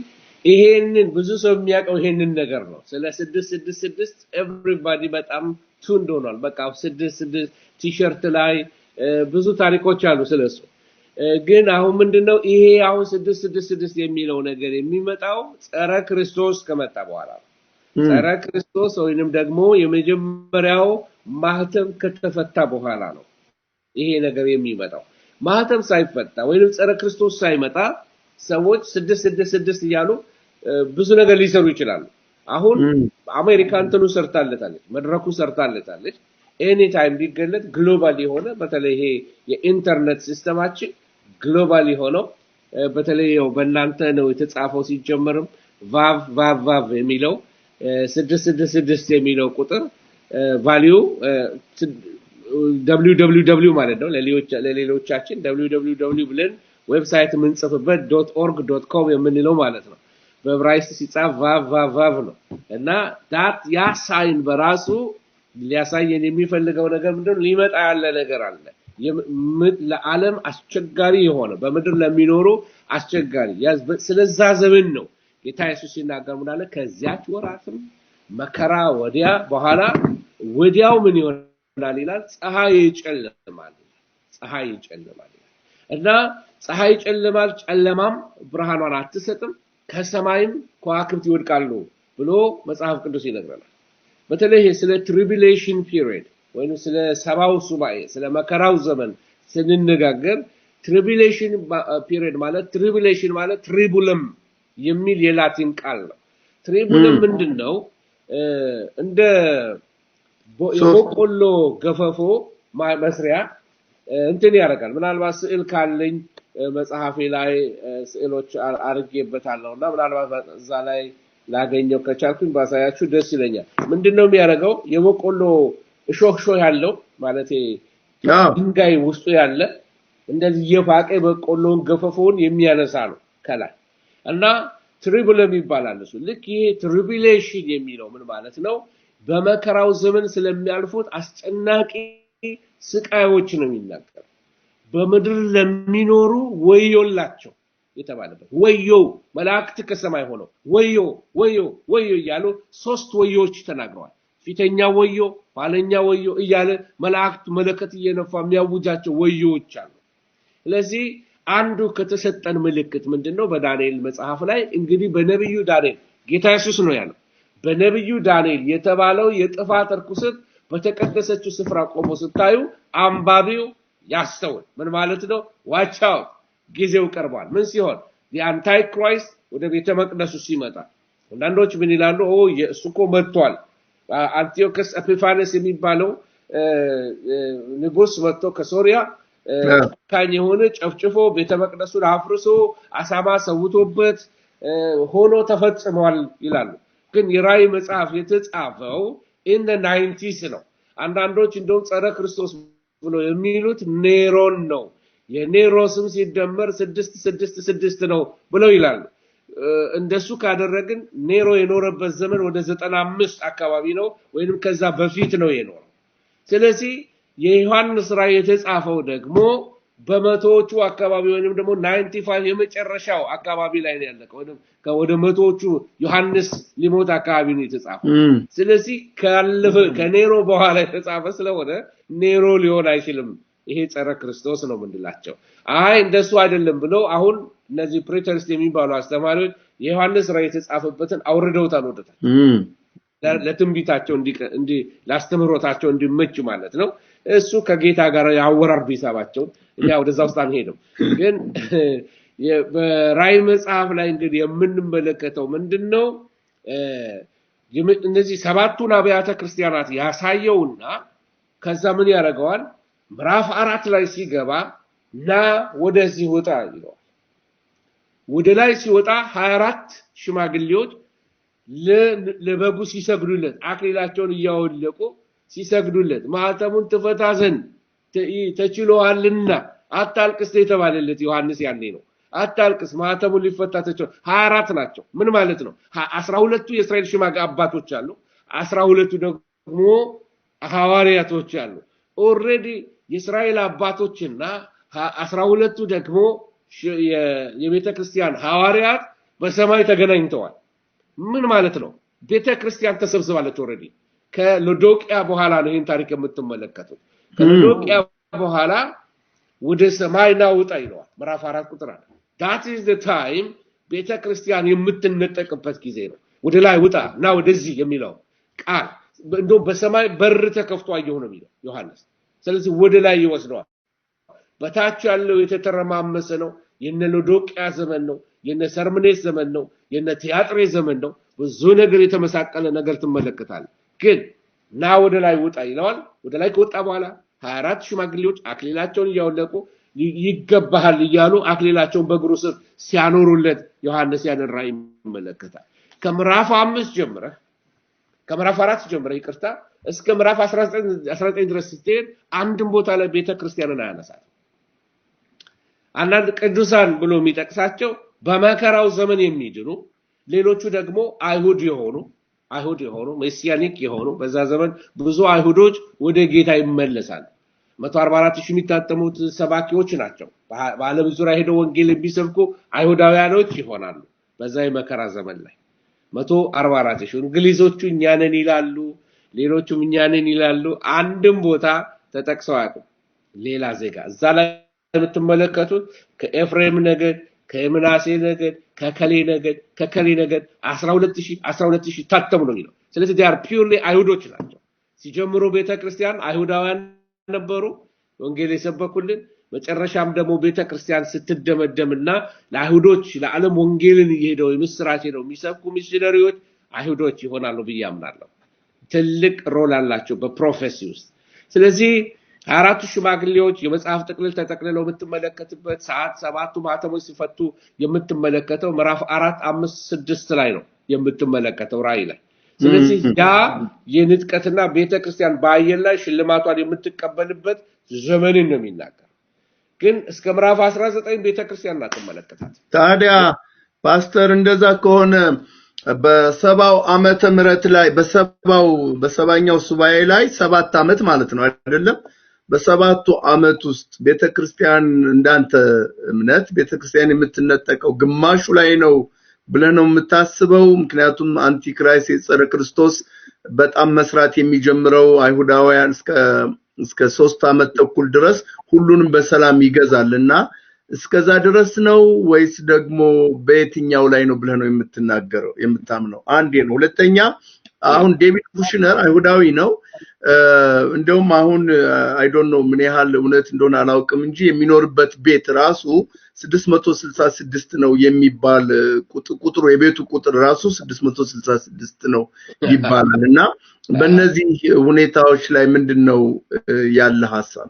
ይሄንን ብዙ ሰው የሚያውቀው ይሄንን ነገር ነው። ስለ 666 ኤቭሪባዲ በጣም ቱንድ ሆኗል። በቃ 66 ቲሸርት ላይ ብዙ ታሪኮች አሉ ስለሱ። ግን አሁን ምንድነው ይሄ አሁን 666 የሚለው ነገር የሚመጣው ጸረ ክርስቶስ ከመጣ በኋላ ነው። ጸረ ክርስቶስ ወይንም ደግሞ የመጀመሪያው ማህተም ከተፈታ በኋላ ነው ይሄ ነገር የሚመጣው። ማህተም ሳይፈታ ወይንም ጸረ ክርስቶስ ሳይመጣ ሰዎች 666 እያሉ ብዙ ነገር ሊሰሩ ይችላሉ። አሁን አሜሪካ እንትኑ ሰርታለታለች፣ መድረኩ ሰርታለታለች። ኤኒ ታይም ቢገለጥ ግሎባል የሆነ በተለይ ይሄ የኢንተርኔት ሲስተማችን ግሎባል የሆነው በተለይ በእናንተ ነው የተጻፈው። ሲጀመርም ቫቭ የሚለው 666 የሚለው ቁጥር ቫልዩ www ማለት ነው። ለሌሎቻችን www ብለን ዌብሳይት ምንጽፍበት .org.com የምንለው ማለት ነው። በዕብራይስጥ ሲጻፍ ቫቭ ነው እና ያ ሳይን በራሱ ሊያሳየን የሚፈልገው ነገር ምንድነው? ሊመጣ ያለ ነገር አለ። ለዓለም አስቸጋሪ የሆነ በምድር ለሚኖሩ አስቸጋሪ ስለዛ ዘመን ነው ጌታ ኢየሱስ ሲናገር ምን አለ? ከዚያች ወራትም መከራ በኋላ ወዲያው ምን ይሆናል ይላል? ፀሐይ ይጨልማል እና ፀሐይ ይጨልማል፣ ጨለማም ብርሃኗን አትሰጥም፣ ከሰማይም ከዋክብት ይወድቃሉ ብሎ መጽሐፍ ቅዱስ ይነግረናል። በተለይ ስለ ትሪቢሌሽን ፒሪየድ ወይም ስለ ሰባው ሱባኤ ስለ መከራው ዘመን ስንነጋገር ትሪቢሌሽን ፒሪየድ ማለት ትሪቡለም የሚል የላቲን ቃል ነው። ትሪቡለም ምንድነው? እንደ የበቆሎ ገፈፎ መስሪያ እንትን ያደርጋል። ምናልባት ስዕል ካለኝ መጽሐፌ ላይ ስዕሎች አርጌበታለሁና ምናልባት እዛ ላይ ላገኘው ከቻልኩኝ ባሳያችሁ ደስ ይለኛል። ምንድነው የሚያደርገው? የበቆሎ እሾህ ያለው ማለት ድንጋይ ውስጡ ያለ እንደዚህ የፋቀ በቆሎን ገፈፎን የሚያነሳ ነው ከላይ እና ትሪቡለም ይባላል እሱ። ልክ ይሄ ትሪቢሌሽን የሚለው ምን ማለት ነው? በመከራው ዘመን ስለሚያልፉት አስጨናቂ ስቃዮች ነው የሚናገር በመድር ለሚኖሩ ወዮላቸው የተባለበት ወዮ መላእክት ከሰማይ ሆነው ወዮ ወዮ ወዮ እያሉ ሶስት ወዮች ተናግረዋል ፊተኛ ወዮ ኋለኛ ወዮ እያለ መላእክት መለከት እየነፋ የሚያውጃቸው ወዮች አሉ ስለዚህ አንዱ ከተሰጠን ምልክት ምንድነው በዳንኤል መጽሐፍ ላይ እንግዲህ በነብዩ ዳንኤል ጌታ ኢየሱስ ነው ያለው በነብዩ ዳንኤል የተባለው የጥፋት ርኩሰት በተቀደሰችው ስፍራ ቆሞ ስታዩ አንባቢው ያስተውል ምን ማለት ነው watch out ጊዜው ቀርቧል ምን ሲሆን the antichrist ወደ ቤተ መቅደሱ ሲመጣ አንዳንዶች ምን ይላሉ እሱኮ መጥቷል አንቲዮከስ ኤጲፋነስ የሚባለው ንጉስ መጥቶ ከሶሪያ ካኝ የሆነ ጨፍጭፎ ቤተ መቅደሱን አፍርሶ አሳማ ሰውቶበት ሆኖ ተፈጽሟል ይላሉ ግን የራእይ መጽሐፍ የተጻፈው in the 90s ነው አንዳንዶች እንደውም ጸረ ክርስቶስ ብሎ የሚሉት ኔሮን ነው የኔሮ ስም ሲደመር 666 ነው ብለው ይላሉ እንደሱ ካደረግን ኔሮ የኖረበት ዘመን ወደ 95 አካባቢ ነው ወይንም ከዛ በፊት ነው የኖረው ስለዚህ የዮሐንስ ራእይ የተጻፈው ደግሞ በመቶዎቹ አካባቢ ወይንም ደግሞ 95 የመጨረሻው አካባቢ ላይ ነው ያለቀው ወይንም ወደ መቶዎቹ ዮሐንስ ሊሞት አካባቢ ነው የተጻፈው ስለዚህ ካለፈ ከኔሮ በኋላ የተጻፈ ስለሆነ ኔሮ ሊሆን አይችልም ይሄ ጸረ ክርስቶስ ነው ምንድላቸው አይ እንደሱ አይደለም ብለው አሁን እነዚህ ፕሬተርስ የሚባሉ አስተማሪዎች የዮሐንስ ራእይ የተጻፈበትን አውርደውታል ወደታች ለትንቢታቸው እንዲ ላስተምሮታቸው እንዲመች ማለት ነው እሱ ከጌታ ጋር ያወራር ቢሳባቸው እኛ ወደዛ ውስጥ አንሄድም ግን በራእይ መጽሐፍ ላይ እንግዲህ የምንመለከተው ምንድነው እነዚህ ሰባቱን አብያተ ክርስቲያናት ያሳየውና ከዛ ምን ያደርገዋል ምዕራፍ 4 ላይ ሲገባ ና ወደዚህ ወጣ ይላል ወደ ላይ ሲወጣ 24 ሽማግሌዎች ለበጉ ሲሰግዱለት አክሊላቸውን ያወለቁ ሲሰግዱለት ማህተሙን ተፈታ ዘንድ ተችሎአልና አታልቅስ የተባለለት ዮሐንስ ያኔ ነው አታልቅስ ማህተሙን ሊፈታ ተችሎ 24 ናቸው ምን ማለት ነው 12ቱ የእስራኤል ሽማግ አባቶች አሉ 12ቱ ደግሞ ሐዋርያቶች አሉ ኦሬዲ የእስራኤል አባቶችና 12ቱ ደግሞ የቤተክርስቲያን ሐዋርያት በሰማይ ተገናኝተዋል ምን ማለት ነው ቤተክርስቲያን ተሰብስባለች ኦሬዲ ከሎዶቅያ በኋላ ነው ይሄን ታሪክ የምትመለከቱት ከሎዶቅያ በኋላ ወደ ሰማይና ወጣ ይለዋል ምዕራፍ 4 ቁጥር 1 that is the time ቤተክርስቲያን የምትነጠቅበት ጊዜ ነው ወደ ላይ ወጣ እና ወደዚህ የሚለው ቃል እንደው በሰማይ በር ተከፍቶ አየሁ ነው የሚለው ዮሐንስ ስለዚህ ወደ ላይ ይወስደዋል በታች ያለው የተተረማመሰ ነው የነ ሎዶቅያ ዘመን ነው የነ ሰርምኔስ ዘመን ነው የነ ቲያጥሬ ዘመን ነው ብዙ ነገር የተመሳቀለ ነገር ተመለከታል ግን ና ወደ ላይ ወጣ ይለዋል ወደ ላይ ከወጣ በኋላ 24 ሽማግሌዎች አክሊላቸውን ያወለቁ ይገባሃል ይያሉ አክሊላቸውን በእግሩ ስር ሲያኖሩለት ዮሐንስ ያንን ራእይ ይመለከታል ከምዕራፍ 5 ጀምረ ከምዕራፍ 4 ጀምረ ይቅርታ እስከ ምዕራፍ 19 ድረስ ስትሄድ አንድም ቦታ ላይ ቤተክርስቲያንን አያነሳል አንዳንድ ቅዱሳን ብሎ የሚጠቅሳቸው በመከራው ዘመን የሚድኑ ሌሎቹ ደግሞ አይሁድ የሆኑ ሜሲያኒክ የሆኑ በዛ ዘመን ብዙ አይሁዶች ወደ ጌታ ይመለሳሉ 144,000 የሚታተሙት ሰባኪዎች ናቸው በዓለም ዙሪያ ሄደው ወንጌል የሚሰብኩ አይሁዳውያኖች ይሆናሉ በዛ የመከራ ዘመን ላይ 144,000 እንግሊዞቹ እኛንን ይላሉ ሌሎቹም እኛንን ይላሉ አንድም ቦታ ተጠቅሰው አያውቁም ሌላ ዜጋ እዛ ላይ የምትመለከቱት ከኤፍሬም ነገድ ከምናሴ ነገድ ከከሌ ነገድ 12,000 ታተሙ ነው የሚለው ስለዚህ they are purely አይሁዶች ናቸው ሲጀምሩ ቤተክርስቲያን አይሁዳውያን ነበሩ ወንጌል የሰበኩልን መጨረሻም ደግሞ ቤተክርስቲያን ስትደመደምና ለአይሁዶች ለዓለም ወንጌልን ይሄደው የምስራች ነው የሚሰብኩ ሚሽነሪዎች አይሁዶች ይሆናሉ በያምናለሁ ትልቅ ሮል አላቸው በፕሮፌሲ ውስጥ ስለዚህ 24 ሽማግሌዎች የመጽሐፍ ጥቅልል ተጠቅልለው የምትመለከቱበት ሰዓት 7ቱ ማተሞች ሲፈቱ የምትመለከተው ምዕራፍ 4 5 6 ላይ ነው የምትመለከተው ራእይ ላይ ስለዚህ ያ የንጥቀትና ቤተክርስቲያን ባየን ላይ ሽልማቷን የምትቀበልበት ዘመንን ነው የሚናገር ግን እስከ ምዕራፍ 19 ቤተክርስቲያን ተመለከታት ታዲያ ፓስተር እንደዛ ከሆነ በሰባው ዓመተ ምህረት ላይ በሰባኛው ሱባኤ ላይ 7 ዓመት ማለት ነው አይደለም በሰባቱ ዓመት ውስጥ ቤተክርስቲያን እንዳንተ እምነት ቤተክርስቲያን የምትነጠቀው ግማሹ ላይ ነው ብለህ ነው የምታስበው? ምክንያቱም አንቲክራይስት የጸረ ክርስቶስ በጣም መስራት የሚጀምረው አይሁዳውያን እስከ 3 ዓመት ተኩል ድረስ ሁሉንም በሰላም ይገዛልና እስከዛ ድረስ ነው ወይስ ደግሞ በየትኛው ላይ ነው ብለህ ነው የምታምነው? አንዴ ነው። ሁለተኛ አሁን ዴቪድ ኩሽነር አይሁዳዊ ነው። እንደውም አሁን አይ ዶንት ኖ ምን ያህል እውነት እንደሆነ አላውቅም እንጂ የሚኖርበት ቤት ራሱ 666 ነው የሚባል ቁጥሩ የቤቱ ቁጥር ራሱ 666 ነው ይባላልና በእነዚህ ሁኔታዎች ላይ ምንድነው ያለ ሐሳብ?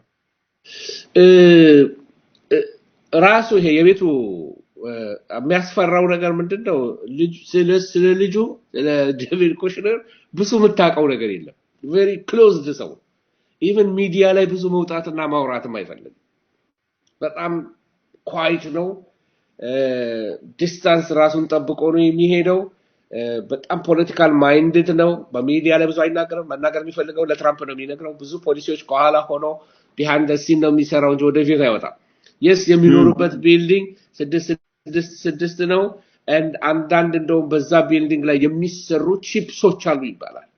ራሱ ይሄ የቤቱ የሚያስፈራው ነገር ምንድነው? ስለ ልጁ ዴቪድ ኩሽነር ብዙ የምታውቀው ነገር የለም። very closed ሰው even ሚዲያ ላይ ብዙ መውጣትና ማውራትም አይፈልግም። በጣም ኳይት ነው። ዲስታንስ ራሱን ጠብቆ ነው የሚሄደው። በጣም ፖለቲካል ማይንድድ ነው። በሚዲያ ላይ ብዙ አይናገርም። መናገር የሚፈልገው ለትራምፕ ነው የሚነግረው። ብዙ ፖሊሲዎች ከኋላ ሆኖ behind the scene ነው የሚሰራው እንጂ ወደ ፊት አይወጣም። yes የሚኖሩበት ቢልዲንግ 6 ነው and አንዳንድ እንደውም በዛ ቢልዲንግ ላይ የሚሰሩ ቺፕሶች አሉ ይባላል።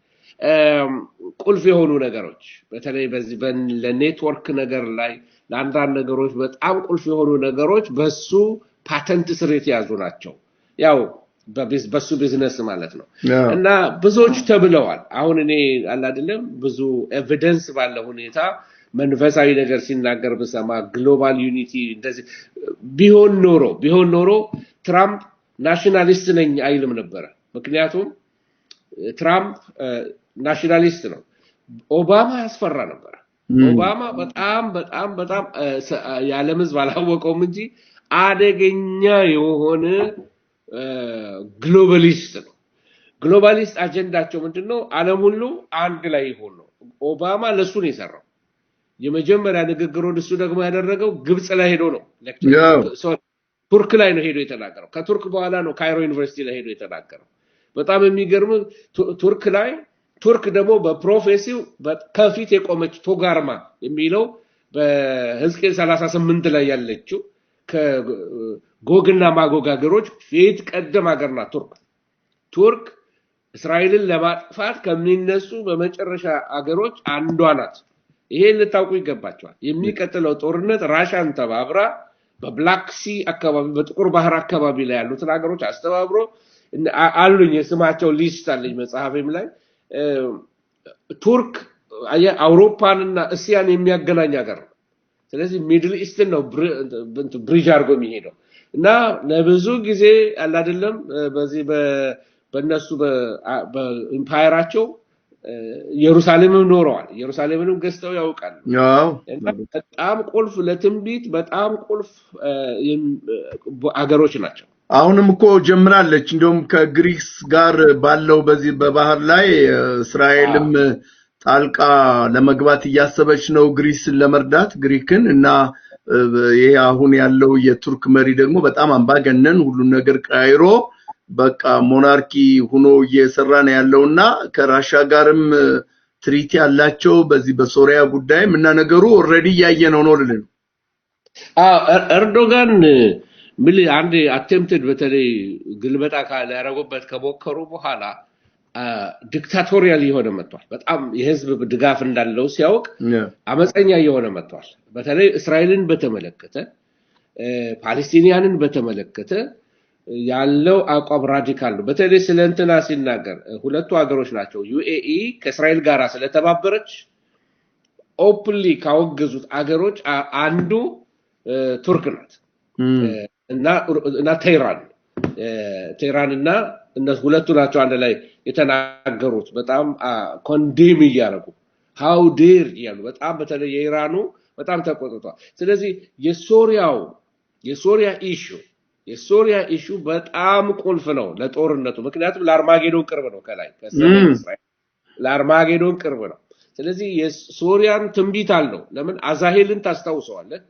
ቁልፍ የሆኑ ነገሮች በተለይ በዚህ ለኔትወርክ ነገር ላይ ለአንዳንድ ነገሮች በጣም ቁልፍ የሆኑ ነገሮች በሱ ፓተንት ስር የተያዙ ናቸው። ያው በሱ ቢዝነስ ማለት ነው። እና ብዙዎች ተብለዋል። አሁን እኔ አይደለም ብዙ ኤቪደንስ ባለ ሁኔታ መንፈሳዊ ነገር ሲናገር በሰማ ግሎባል ዩኒቲ እንደዚህ ቢሆን ኖሮ ትራምፕ ናሽናሊስት ነኝ አይልም ነበር። ምክንያቱም ትራምፕ ናሽናሊስት ነው። ኦባማ ያስፈራ ነበር። ኦባማ በጣም የዓለም ሕዝብ አላወቀውም እንጂ አደገኛ የሆነ ግሎባሊስት ነው። ግሎባሊስት አጀንዳቸው ምንድነው? ዓለም ሁሉ አንድ ላይ ይሆን ነው። ኦባማ ለሱ ነው የሰራው። የመጀመሪያ ንግግሩን እሱ ደግሞ ያደረገው ግብጽ ላይ ሄዶ ነው። ቱርክ ላይ ነው ሄዶ የተናገረው። ከቱርክ በኋላ ነው ካይሮ ዩኒቨርሲቲ ላይ ሄዶ የተናገረው። በጣም የሚገርም ቱርክ ደግሞ በፕሮፌሲው ከፊት የቆመች ቶጋርማ የሚለው በሕዝቅኤል 38 ላይ ያለችው ከጎግና ማጎግ ሀገሮች ፊት ቀደም ሀገር ናት ቱርክ እስራኤልን ለማጥፋት ከሚነሱ በመጨረሻ ሀገሮች አንዷ ናት። ይሄን ልታውቁ ይገባቸዋል። የሚቀጥለው ጦርነት ራሻን ተባብራ በብላክ ሲ አካባቢ በጥቁር ባህር አካባቢ ላይ ያሉትን ሀገሮች አስተባብሮ አሉኝ የስማቸው ሊስት አለኝ መጽሐፌም ላይ ቱርክ አውሮፓንና እስያን የሚያገናኝ ሀገር ነው። ስለዚህ ሚድል ኢስትን ነው ብሪጅ አድርጎ የሚሄደው እና ለብዙ ጊዜ አይደለም በዚህ በእነሱ በኢምፓየራቸው ኢየሩሳሌምም ኖረዋል። ኢየሩሳሌምንም ገዝተው ያውቃሉ። በጣም ቁልፍ ለትንቢት በጣም ቁልፍ አገሮች ናቸው። አሁንም እኮ ጀምራለች። እንደውም ከግሪስ ጋር ባለው በዚህ በባህር ላይ እስራኤልም ጣልቃ ለመግባት እያሰበች ነው ግሪስን ለመርዳት ግሪክን እና ይሄ አሁን ያለው የቱርክ መሪ ደግሞ በጣም አምባገነን ሁሉን ነገር ቀይሮ በቃ ሞናርኪ ሆኖ እየሰራ ነው ያለውና ከራሻ ጋርም ትሪቲ ያላቸው በዚህ በሶሪያ ጉዳይም እና ነገሩ ኦሬዲ ያየነው ነው ልልን ኤርዶጋን ምን አንድ አቴምፕትድ በተለይ ግልበጣ ካለ ያረጉበት ከሞከሩ በኋላ ዲክታቶሪያል የሆነ መጥቷል። በጣም የህዝብ ድጋፍ እንዳለው ሲያውቅ አመፀኛ የሆነ መጥቷል። በተለይ እስራኤልን በተመለከተ ፓለስቲኒያንን በተመለከተ ያለው አቋም ራዲካል ነው። በተለይ ስለንተና ሲናገር ሁለቱ ሀገሮች ናቸው ዩኤኢ ከእስራኤል ጋር ስለተባበረች ኦፕንሊ ካወገዙት ሀገሮች አንዱ ቱርክ ናት እና ቴህራን እና እነሱ ሁለቱ ናቸው አንድ ላይ የተናገሩት በጣም ኮንዴም ያደረጉ how dare ያሉ በጣም በተለይ የኢራኑ በጣም ተቆጥቷል። ስለዚህ የሶሪያ ኢሹ በጣም ቁልፍ ነው ለጦርነቱ። ምክንያቱም ለአርማጌዶን ቅርብ ነው ከላይ ከእስራኤል ለአርማጌዶን ቅርብ ነው። ስለዚህ የሶሪያን ትንቢት አለው። ለምን አዛሄልን ታስታውሰዋለህ?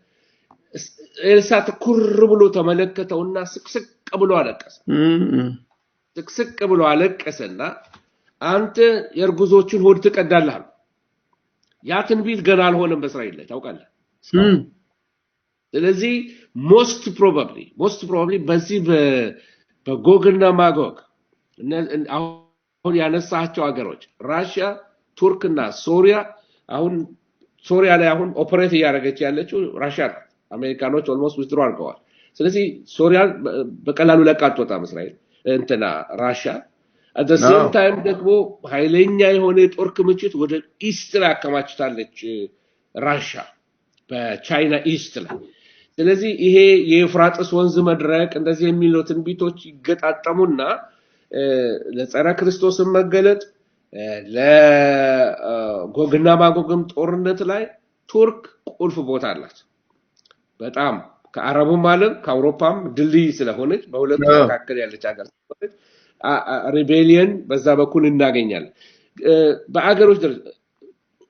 ኤልሳ ትኩር ብሎ ተመለከተውና ስቅስቅ ብሎ አለቀሰ። ስቅስቅ ብሎ አለቀሰና አንተ የርጉዞችን ሆድ ትቀዳለህ። ያ ትንቢት ገና አልሆነም በእስራኤል ላይ ታውቃለህ። ስለዚህ most probably በዚህ በጎግና ማጎግ አሁን ያነሳቸው ሀገሮች ራሽያ፣ ቱርክና ሶሪያ አሁን ሶሪያ ላይ አሁን ኦፕሬት ያደረገች ያለችው ራሽያ ናት። አሜሪካኖች ኦልሞስት withdraw አድርገዋል። ስለዚህ ሶሪያ በቀላሉ ለቃጥወጣ እስራኤል እንትና ራሽያ at the same time ደግሞ ኃይለኛ የሆነ ጦር ክምችት ወደ ኢስት ላይ አከማችታለች ራሽያ በቻይና ኢስት ላይ። ስለዚህ ይሄ የኤፍራጥስ ወንዝ መድረቅ እንደዚህ የሚለው ትንቢቶች ይገጣጠሙና ለጸረ ክርስቶስ መገለጥ ለጎግና ማጎግም ጦርነት ላይ ቱርክ ቁልፍ ቦታ አላት። በጣም ከአረቡም ዓለም ከአውሮፓም ድልድይ ስለሆነች በሁለቱ መካከል ያለች ሀገር ስለሆነች ሪቤሊየን በዛ በኩል እናገኛለን። በአገሮች ደረጃ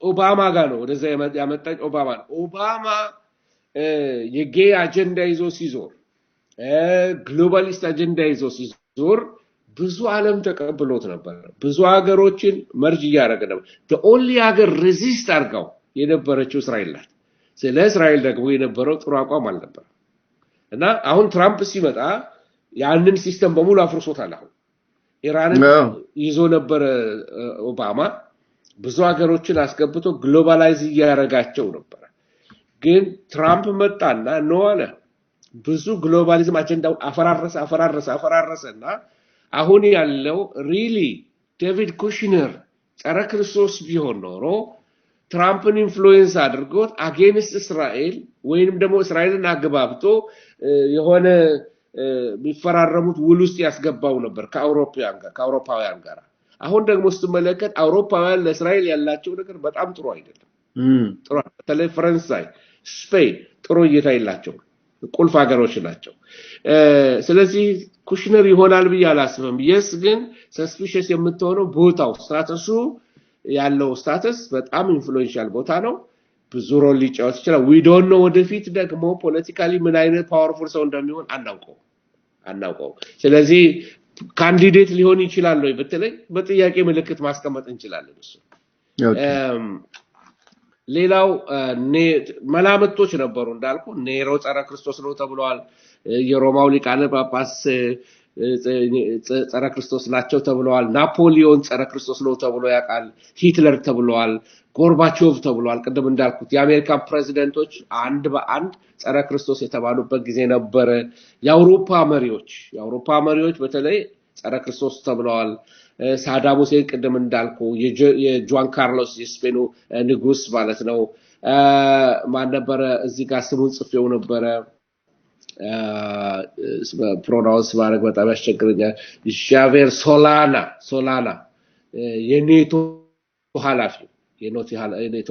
ኦባማ ጋር ነው ወደዛ ያመጣች ኦባማ ነው። ኦባማ የጌ አጀንዳ ይዞ ሲዞር ግሎባሊስት አጀንዳ ይዞ ሲዞር ብዙ ዓለም ተቀብሎት ነበር። ብዙ ሀገሮችን መርጅ ያደረገ ነበር። the only ሀገር ሬዚስት አድርገው የነበረችው እስራኤል ናት። ስለ እስራኤል ደግሞ የነበረው ጥሩ አቋም አልነበር እና አሁን ትራምፕ ሲመጣ ያንን ሲስተም በሙሉ አፍርሶታል። አሁን ኢራንን ይዞ ነበር ኦባማ ብዙ ሀገሮችን አስገብቶ ግሎባላይዝ ያደረጋቸው ነበር። ግን ትራምፕ መጣና ነው አለ ብዙ ግሎባሊዝም አጀንዳውን አፈራረሰና አሁን ያለው ሪሊ ዴቪድ ኩሽነር ጸረ ክርስቶስ ቢሆን ኖሮ ትራምፕን ኢንፍሉዌንስ አድርጎት አጌንስት እስራኤል ወይንም ደግሞ እስራኤልን አግባብቶ የሆነ ቢፈራረሙት ውል ውስጥ ያስገባው ነበር ከአውሮፓውያን ጋር። አሁን ደግሞ ስትመለከት አውሮፓውያን ለእስራኤል ያላቸው ነገር በጣም ጥሩ አይደለም። ጥሩ በተለይ ፈረንሳይ፣ ስፔን ጥሩ እይታ የላቸውም። ቁልፍ ሀገሮች ናቸው። ስለዚህ ኩሽነር ይሆናል ብዬ አላስብም። የስ ግን ሰስፒሸስ የምትሆነው ቦታው ስታተሱ ያለው ስታተስ በጣም ኢንፍሉዌንሻል ቦታ ነው። ብዙ ሮል ሊጫወት ይችላል። we don't know ወደፊት ደግሞ ፖለቲካሊ ምን አይነት ፓወርፉል ሰው እንደሚሆን አናውቀው። ስለዚህ ካንዲዴት ሊሆን ይችላል ወይ በተለይ በጥያቄ ምልክት ማስቀመጥ እንችላለን እሱ። ሌላው መላምቶች ነበሩ እንዳልኩ ኔሮ ጸረ ክርስቶስ ነው ተብሏል። የሮማው ሊቃነ ጳጳስ ጸረ ክርስቶስ ናቸው ተብሏል። ናፖሊዮን ጸረ ክርስቶስ ነው ተብሎ ያውቃል። ሂትለር ተብሏል። ጎርባቾቭ ተብሏል። ቀደም እንዳልኩት የአሜሪካን ፕሬዝዳንቶች አንድ በአንድ ጸረ ክርስቶስ የተባሉበት ጊዜ ነበር። የአውሮፓ መሪዎች በተለይ ጸረ ክርስቶስ ተብለዋል። ሳዳም ሁሴን ቀደም እንዳልኩ የጁዋን ካርሎስ የስፔኑ ንጉስ ማለት ነው። ማን ነበር እዚህ ጋር ስሙን ጽፌው ነበር ፕሮናውንስ ማድረግ በጣም ያስቸግረኛል። ዣቬር ሶላና የኔቶ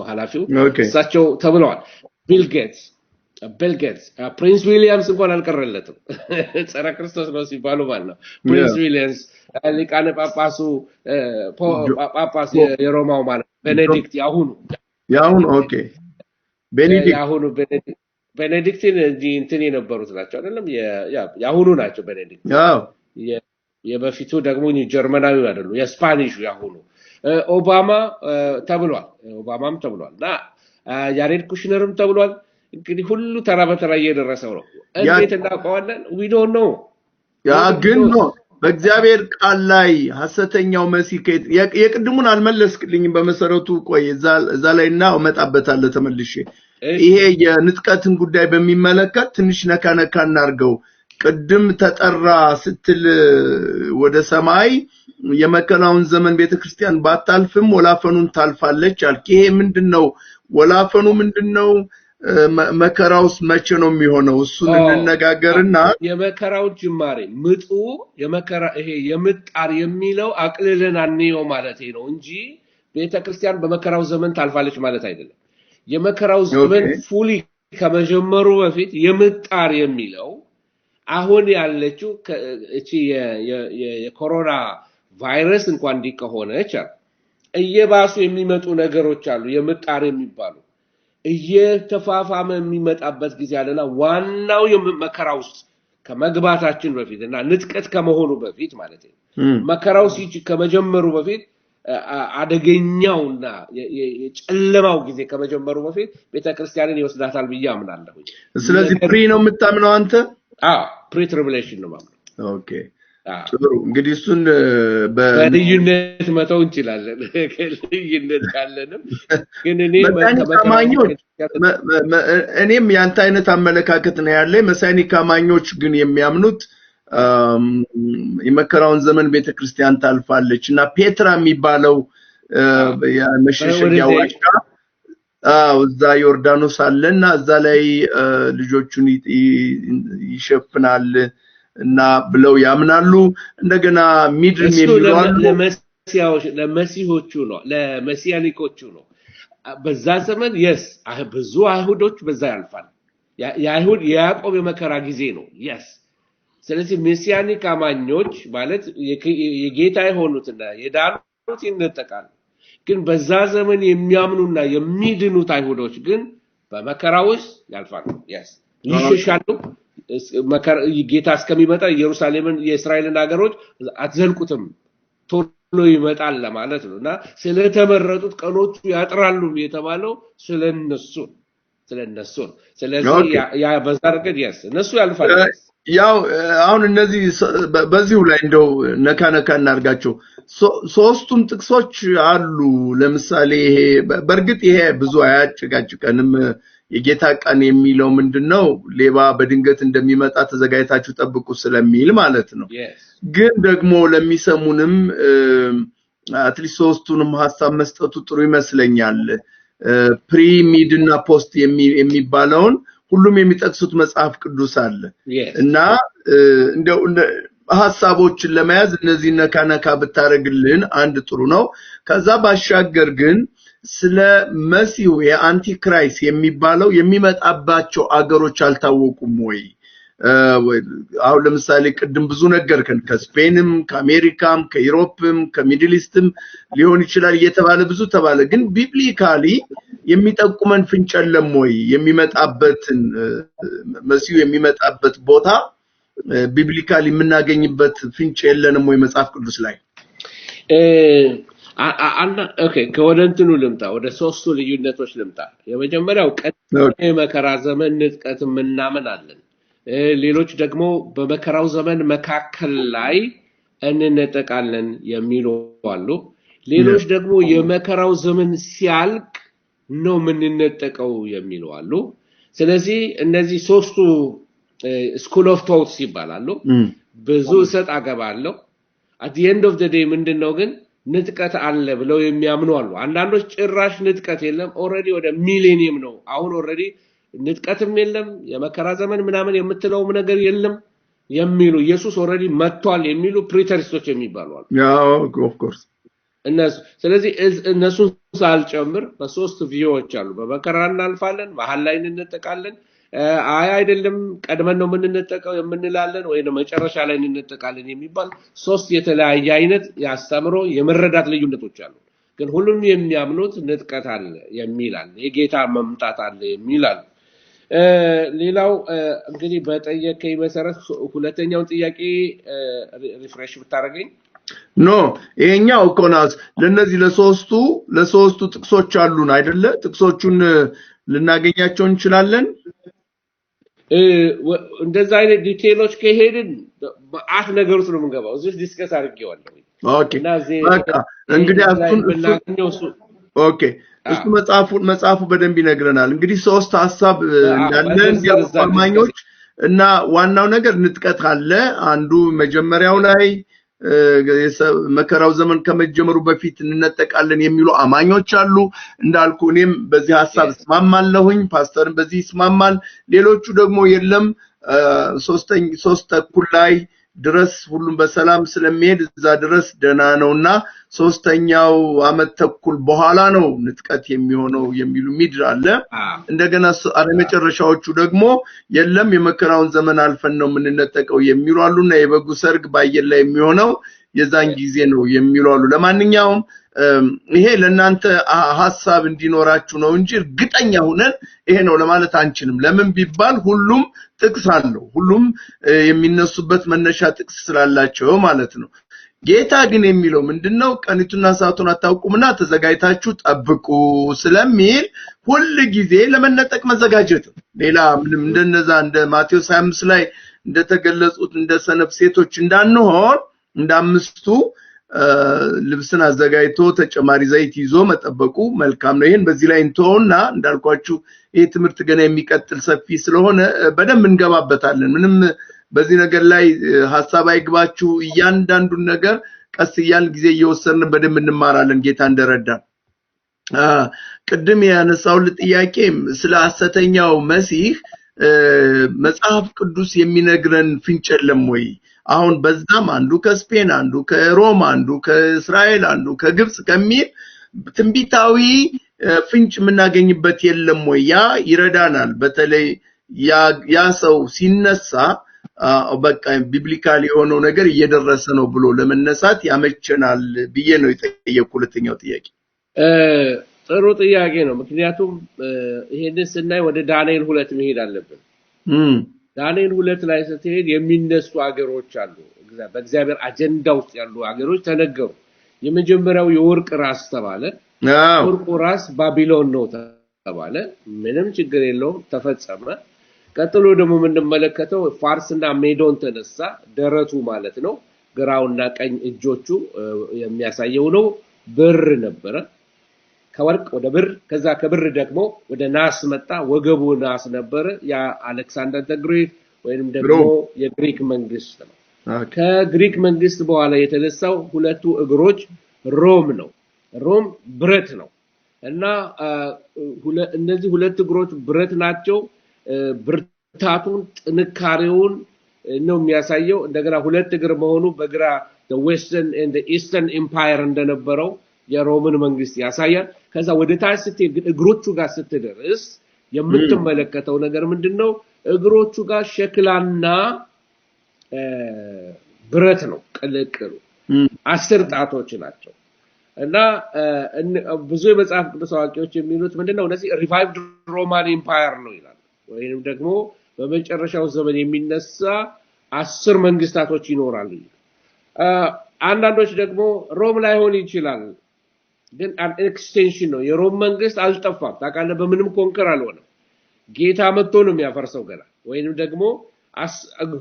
ኃላፊው እሳቸው ተብለዋል። ቢል ጌትስ ፕሪንስ ዊሊያምስ እንኳን አልቀረለትም ጸረ ክርስቶስ ነው ሲባሉ ማለት ነው። ፕሪንስ ዊሊያምስ ሊቃነ ጳጳሱ የሮማው ማለት ቤኔዲክት ያሁኑ ኦኬ ቤኔዲክትን እንትን የነበሩት ናቸው አይደለም? ያሁኑ ናቸው ቤኔዲክት። የበፊቱ ደግሞ ጀርመናዊ አይደሉ፣ የስፓኒሹ ያሁኑ ኦባማም ተብሏል እና ያሬድ ኩሽነርም ተብሏል። እንግዲህ ሁሉ ተራ በተራ እየደረሰው ነው። እንዴት እናውቀዋለን? we don't know ግን ነው በእግዚአብሔር ቃል ላይ ሐሰተኛው መሲህ የቅድሙን አልመለስክልኝም። በመሰረቱ ቆይ እዛ ላይና እመጣበታለሁ ተመልሼ። ይሄ የንጥቀትን ጉዳይ በሚመለከት ትንሽ ነካ እናርገው። ቅድም ተጠራ ስትል ወደ ሰማይ የመከናውን ዘመን ቤተክርስቲያን ባታልፍም ወላፈኑን ታልፋለች አልክ። ይሄ ምንድነው? ወላፈኑ ምንድነው? መከራውስ መቼ ነው የሚሆነው? እሱን እንነጋገርና የመከራው ጅማሬ ምጡ ይሄ የምጣር የሚለው አቅልለን አንየው ማለት ነው እንጂ ቤተክርስቲያን በመከራው ዘመን ታልፋለች ማለት አይደለም። የመከራው ዘመን ፉሊ ከመጀመሩ በፊት የምጣር የሚለው አሁን ያለችው እቺ የኮሮና ቫይረስ እንኳን እንዲከሆነች እየባሱ የሚመጡ ነገሮች አሉ የምጣር የሚባሉ እየተፋፋመ የሚመጣበት ጊዜ አለና ዋናው የመከራው ውስጥ ከመግባታችን በፊትና ንጥቀት ከመሆኑ በፊት ማለት ነው መከራው ከመጀመሩ በፊት አደገኛውና የጨለማው ጊዜ ከመጀመሩ በፊት ቤተክርስቲያንን ይወስዳታል ብዬ አምናለሁ። ስለዚህ ፕሪ ነው የምታምነው አንተ? ፕሪ ትሪቡሌሽን ነው ማለት። ኦኬ ጥሩ። እንግዲህ እሱን በልዩነት መተው እንችላለን። ልዩነት ካለንም ግን እኔም ያንተ አይነት አመለካከት ነው ያለኝ። መሳኒክ አማኞች ግን የሚያምኑት የመከራውን ዘመን ቤተክርስቲያን ታልፋለች እና ፔትራ የሚባለው የመሸሸጊያ ዋሻ እዛ ዮርዳኖስ አለና እዛ ላይ ልጆቹን ይሸፍናል እና ብለው ያምናሉ። እንደገና ሚድር የሚባሉ ለመሲሆቹ ነው ለመሲያኒኮቹ ነው። በዛ ዘመን ብዙ አይሁዶች በዛ ያልፋል። የአይሁድ የያዕቆብ የመከራ ጊዜ ነው። ስለዚህ ሜሲያኒክ አማኞች ማለት የጌታ የሆኑትና የዳኑት ይነጠቃሉ። ግን በዛ ዘመን የሚያምኑና የሚድኑት አይሁዶች ግን በመከራ ውስጥ ያልፋሉ። ይሸሻሉ። ጌታ እስከሚመጣ ኢየሩሳሌምን የእስራኤልን ሀገሮች አትዘልቁትም ቶሎ ይመጣል ለማለት ነውና ስለተመረጡት ቀኖቹ ያጥራሉ የተባለው ስለነሱ ስለዚህ ያ በዛ ረገድ እነሱ ያልፋሉ። ያው አሁን እነዚህ በዚሁ ላይ እንደው ነካ እናርጋቸው። ሶስቱም ጥቅሶች አሉ። ለምሳሌ ይሄ በርግጥ ይሄ ብዙ አያጭቃጭቀንም። የጌታ ቀን የሚለው ምንድነው? ሌባ በድንገት እንደሚመጣ ተዘጋጅታችሁ ጠብቁ ስለሚል ማለት ነው። ግን ደግሞ ለሚሰሙንም አትሊስት ሶስቱንም ሐሳብ መስጠቱ ጥሩ ይመስለኛል። ፕሪ ሚድ እና ፖስት የሚባለውን ሁሉም የሚጠቅሱት መጽሐፍ ቅዱስ አለ እና እንደው ሐሳቦችን ለመያዝ እነዚህ ነካ ብታረግልን አንድ ጥሩ ነው። ከዛ ባሻገር ግን ስለ መሲሁ የአንቲክራይስት የሚባለው የሚመጣባቸው አገሮች አልታወቁም ወይ? አሁን ለምሳሌ ቅድም ብዙ ነገርከን ከስፔንም ከአሜሪካም ከዩሮፕም ከሚድል ኢስትም ሊሆን ይችላል እየተባለ ብዙ ተባለ። ግን ቢብሊካሊ የሚጠቁመን ፍንጭ የለም ወይ? የሚመጣበትን መሲሁ የሚመጣበት ቦታ ቢብሊካሊ የምናገኝበት ፍንጭ የለንም ወይ መጽሐፍ ቅዱስ ላይ? ኦኬ ከወደንትኑ ልምጣ፣ ወደ ሶስቱ ልዩነቶች ልምጣ። የመጀመሪያው ቀጣይ መከራ ዘመን ንጥቀት ምናምን አለን። ሌሎች ደግሞ በመከራው ዘመን መካከል ላይ እንነጠቃለን የሚሉ አሉ። ሌሎች ደግሞ የመከራው ዘመን ሲያልቅ ነው ምንነጠቀው የሚሉ አሉ። ስለዚህ እነዚህ ሶስቱ ስኩል ኦፍ ቶትስ ይባላሉ። ብዙ ሰጥ አገባለሁ። at the end of the day ምንድነው ግን ንጥቀት አለ ብለው የሚያምኑ አሉ። አንዳንዶች ጭራሽ ንጥቀት የለም ኦሬዲ ወደ ሚሌኒየም ነው አሁን ኦሬዲ ንጥቀትም የለም የመከራ ዘመን ምናምን የምትለውም ነገር የለም የሚሉ ኢየሱስ ኦሬዲ መጥቷል የሚሉ ፕሪተሪስቶች የሚባሉ አሉ። ኦፍ ኮርስ ስለዚህ እነሱን ሳልጨምር በሶስት ቪዲዮዎች አሉ። በመከራ እናልፋለን፣ መሐል ላይ እንነጠቃለን፣ አይደለም ቀድመን ነው የምንነጠቀው የምንላለን ወይ ነው መጨረሻ ላይ እንነጠቃለን የሚባል ሶስት የተለያየ አይነት ያስተምሮ የመረዳት ልዩነቶች አሉ። ግን ሁሉም የሚያምኑት ንጥቀት አለ የሚላል የጌታ መምጣት አለ የሚላል። ሌላው እንግዲህ በጠየቀኝ መሰረት ሁለተኛውን ጥያቄ ሪፍሬሽ ብታረገኝ ይሄኛው ኮናስ ለነዚህ ለሶስቱ ጥቅሶች አሉን አይደለ? ጥቅሶቹን ልናገኛቸው እንችላለን። እንደዛ አይነት ዲቴይሎች ከሄድን በአት ነገር ውስጥ ነው የምንገባው። እዚህ ዲስከስ አድርጌዋለሁ። ኦኬ በቃ እንግዲህ እሱ መጽሐፉ በደንብ ይነግረናል። እንግዲህ ሶስት ሐሳብ እንዳለን የአማኞች እና ዋናው ነገር ንጥቀት አለ። አንዱ መጀመሪያው ላይ መከራው ዘመን ከመጀመሩ በፊት እንነጠቃለን የሚሉ አማኞች አሉ። እንዳልኩ እኔም በዚህ ሐሳብ እስማማለሁኝ፣ ፓስተርም በዚህ ይስማማል። ሌሎቹ ደግሞ የለም ሶስት ተኩል ላይ ድረስ ሁሉም በሰላም ስለሚሄድ እዛ ድረስ ደና ነውና ሶስተኛው አመት ተኩል በኋላ ነው ንጥቀት የሚሆነው የሚሉ ሚድር አለ። እንደገና መጨረሻዎቹ ደግሞ የለም የመከራውን ዘመን አልፈን ነው የምንነጠቀው የሚሉ አሉና የበጉ ሰርግ ባየር ላይ የሚሆነው የዛን ጊዜ ነው የሚሉ አሉ። ለማንኛውም ይሄ ለእናንተ ሐሳብ እንዲኖራችሁ ነው እንጂ እርግጠኛ ሆነን ይሄ ነው ለማለት አንችልም። ለምን ቢባል ሁሉም ጥቅስ አለው፣ ሁሉም የሚነሱበት መነሻ ጥቅስ ስላላቸው ማለት ነው። ጌታ ግን የሚለው ምንድነው ቀኒቱና ሰዓቱን አታውቁምና ተዘጋጅታችሁ ጠብቁ ስለሚል ሁሉ ጊዜ ለመነጠቅ መዘጋጀት ሌላ ምንም እንደነዛ እንደ ማቴዎስ 25 ላይ እንደተገለጹት እንደ ሰነፍ ሴቶች እንዳንሆን እንዳምስቱ ልብስን አዘጋጅቶ ተጨማሪ ዘይት ይዞ መጠበቁ መልካም ነው። ይሄን በዚህ ላይ እንተውና እንዳልኳችሁ ይሄ ትምህርት ገና የሚቀጥል ሰፊ ስለሆነ በደንብ እንገባበታለን። ምንም በዚህ ነገር ላይ ሐሳብ አይግባችሁ። እያንዳንዱን ነገር ቀስ እያልን ጊዜ እየወሰድን በደንብ እንማራለን ጌታ እንደረዳን። ቅድም ያነሳው ጥያቄ ስለ ሐሰተኛው መሲህ መጽሐፍ ቅዱስ የሚነግረን ፍንጭ የለም ወይ? አሁን በዛም አንዱ ከስፔን አንዱ ከሮማ አንዱ ከእስራኤል አንዱ ከግብጽ ከሚል ትንቢታዊ ፍንጭ የምናገኝበት የለም ወይ? ያ ይረዳናል። በተለይ ያ ሰው ሲነሳ በቃ ቢብሊካል የሆነው ነገር እየደረሰ ነው ብሎ ለመነሳት ያመቸናል ብዬ ነው የጠየቁ። ሁለተኛው ጥያቄ ጥሩ ጥያቄ ነው። ምክንያቱም ይሄንን ስናይ ወደ ዳንኤል 2 መሄድ አለብን። ዳንኤል 2 ላይ ስትሄድ የሚነሱ አገሮች አሉ። በእግዚአብሔር አጀንዳ ውስጥ ያሉ አገሮች ተነገሩ። የመጀመሪያው የወርቅ ራስ ተባለ። ወርቁ ራስ ባቢሎን ነው ተባለ። ምንም ችግር የለውም ተፈጸመ። ቀጥሎ ደግሞ የምንመለከተው ፋርስና ሜዶን ተነሳ። ደረቱ ማለት ነው። ግራውና ቀኝ እጆቹ የሚያሳየው ነው። ብር ነበረ። ከወርቅ ወደ ብር ከዛ ከብር ደግሞ ወደ ናስ መጣ። ወገቡ ናስ ነበረ። ያ አሌክሳንደር ዘ ግሬት ወይንም ደግሞ የግሪክ መንግስት ነው። ከግሪክ መንግስት በኋላ የተነሳው ሁለቱ እግሮች ሮም ነው። ሮም ብረት ነው እና እነዚህ ሁለት እግሮች ብረት ናቸው። ብርታቱን ጥንካሬውን ነው የሚያሳየው። እንደገና ሁለት እግር መሆኑ በግራ the western and the eastern empire እንደነበረው የሮምን መንግስት ያሳያል። ከዛ ወደ ታች ስትሄድ እግሮቹ ጋር ስትደርስ የምትመለከተው ነገር ምንድነው? እግሮቹ ጋር ሸክላና ብረት ነው ቅልቅሉ። 10 ጣቶች ናቸው እና ብዙ የመጽሐፍ ቅዱስ አዋቂዎች የሚሉት ምንድነው? እነዚህ ሪቫይቭድ ሮማን ኤምፓየር ነው ይላል። ወይንም ደግሞ በመጨረሻው ዘመን የሚነሳ 10 መንግስታቶች ይኖራሉ። አንዳንዶች ደግሞ ሮም ላይሆን ይችላል ግን an extension ነው። የሮም መንግስት አልጠፋም። ታውቃለህ በምንም ኮንከር አልሆነም። ጌታ መጥቶ ነው የሚያፈርሰው ገና። ወይንም ደግሞ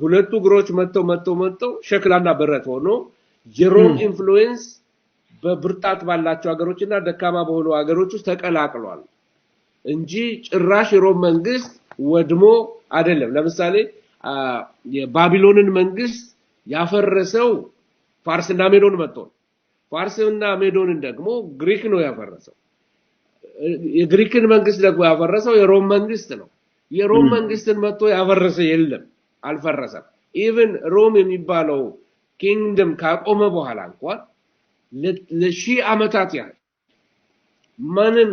ሁለቱ እግሮች መጥተው ሸክላና ብረት ሆኖ የሮም ኢንፍሉዌንስ በብርታት ባላቸው ሀገሮችና ደካማ በሆኑ ሀገሮች ውስጥ ተቀላቅሏል እንጂ ጭራሽ የሮም መንግስት ወድሞ አይደለም። ለምሳሌ የባቢሎንን መንግስት ያፈረሰው ፋርስና ሜዶን መጥቶ ፋርስና ሜዶንን ደግሞ ግሪክ ነው ያፈረሰው። የግሪክን መንግስት ደግሞ ያፈረሰው የሮም መንግስት ነው። የሮም መንግስትን መጥቶ ያፈረሰ የለም፣ አልፈረሰም። ኢቭን ሮም የሚባለው ኪንግደም ካቆመ በኋላ እንኳን ለሺህ ዓመታት ያህል ማንም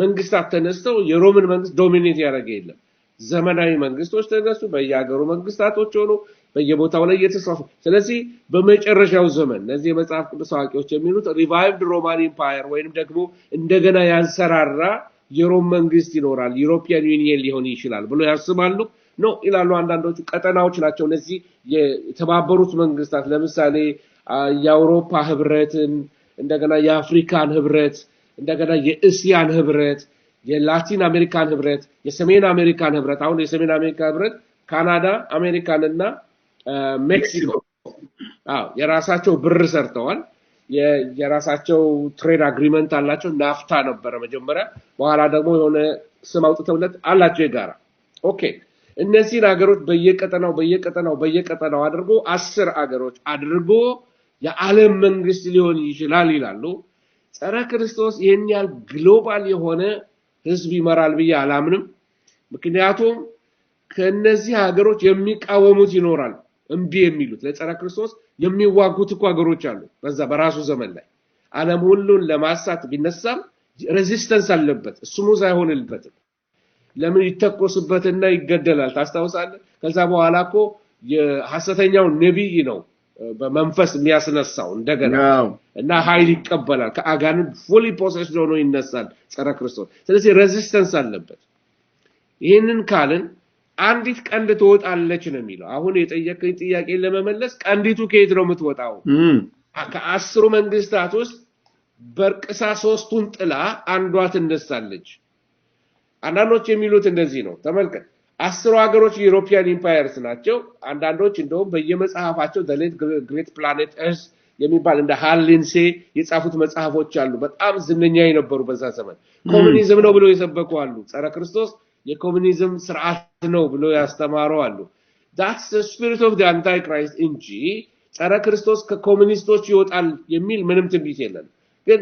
መንግስታት ተነስተው የሮምን መንግስት ዶሚኔት ያደረገ የለም። ዘመናዊ መንግስቶች ተነሱ፣ በየሀገሩ መንግስታቶች ሆኑ፣ በየቦታው ላይ እየተስፋፉ። ስለዚህ በመጨረሻው ዘመን እነዚህ የመጽሐፍ ቅዱስ አዋቂዎች የሚሉት ሪቫይቭድ ሮማን ኤምፓየር ወይንም ደግሞ እንደገና ያንሰራራ የሮም መንግስት ይኖራል፣ ዩሮፒያን ዩኒየን ሊሆን ይችላል ብሎ ያስባሉ ነው ይላሉ። አንዳንዶቹ ቀጠናዎች ናቸው እነዚህ የተባበሩት መንግስታት። ለምሳሌ የአውሮፓ ህብረትን፣ እንደገና የአፍሪካን ህብረት፣ እንደገና የእስያን ህብረት፣ የላቲን አሜሪካን ህብረት፣ የሰሜን አሜሪካን ህብረት። አሁን የሰሜን አሜሪካ ህብረት ካናዳ፣ አሜሪካንና ሜክሲኮ የራሳቸው ብር ሰርተዋል። የራሳቸው ትሬድ አግሪመንት አላቸው። ናፍታ ነበረ መጀመሪያ፣ በኋላ ደግሞ የሆነ ስም አውጥተውለት አላቸው የጋራ። ኦኬ እነዚህን ሀገሮች በየቀጠናው አድርጎ 10 ሀገሮች አድርጎ የዓለም መንግስት ሊሆን ይችላል ይላሉ። ጸረ ክርስቶስ ይሄን ያህል ግሎባል የሆነ ህዝብ ይመራል ብዬ አላምንም። ምክንያቱም ከነዚህ ሀገሮች የሚቃወሙት ይኖራል፣ እምቢ የሚሉት ለጸረ ክርስቶስ የሚዋጉት እኮ ሀገሮች አሉ። በዛ በራሱ ዘመን ላይ ዓለም ሁሉን ለማሳት ቢነሳም ሬዚስተንስ አለበት፣ ስሙዝ አይሆንልበትም። ለምን ይተኮስበትና ይገደላል። ታስታውሳለህ? ከዛ በኋላ እኮ የሐሰተኛው ነብይ ነው በመንፈስ የሚያስነሳው እንደገና እና ኃይል ይቀበላል። ከአጋንንት ፉሊ ፖሴስድ ሆኖ ይነሳል ጸረ ክርስቶስ። ስለዚህ ሬዚስተንስ አለበት። ይሄንን ካልን አንዲት ቀንድ ትወጣለች ነው የሚለው። አሁን የጠየቀኝ ጥያቄ ለመመለስ ቀንዲቱ ከየት ነው የምትወጣው? ከአስሩ መንግስታት ውስጥ በርቅሳ ሶስቱን ጥላ አንዷ ትነሳለች። አንዳንዶች የሚሉት እንደዚህ ነው። ተመልከት፣ 10 ሀገሮች ዩሮፒያን ኢምፓየርስ ናቸው። አንዳንዶች እንደውም በየመጽሐፋቸው the late great planet earth የሚባል እንደ ሃሊንሴ የጻፉት መጽሐፎች አሉ። በጣም ዝነኛ የነበሩ በዛ ዘመን ኮሙኒዝም ነው ብለው የሰበኩ አሉ። ጸረ ክርስቶስ የኮሙኒዝም ስርዓት ነው ብለው ያስተማሩ አሉ። that's the spirit of the antichrist እንጂ ጸረ ክርስቶስ ከኮሙኒስቶች ይወጣል የሚል ምንም ትንቢት የለም። ግን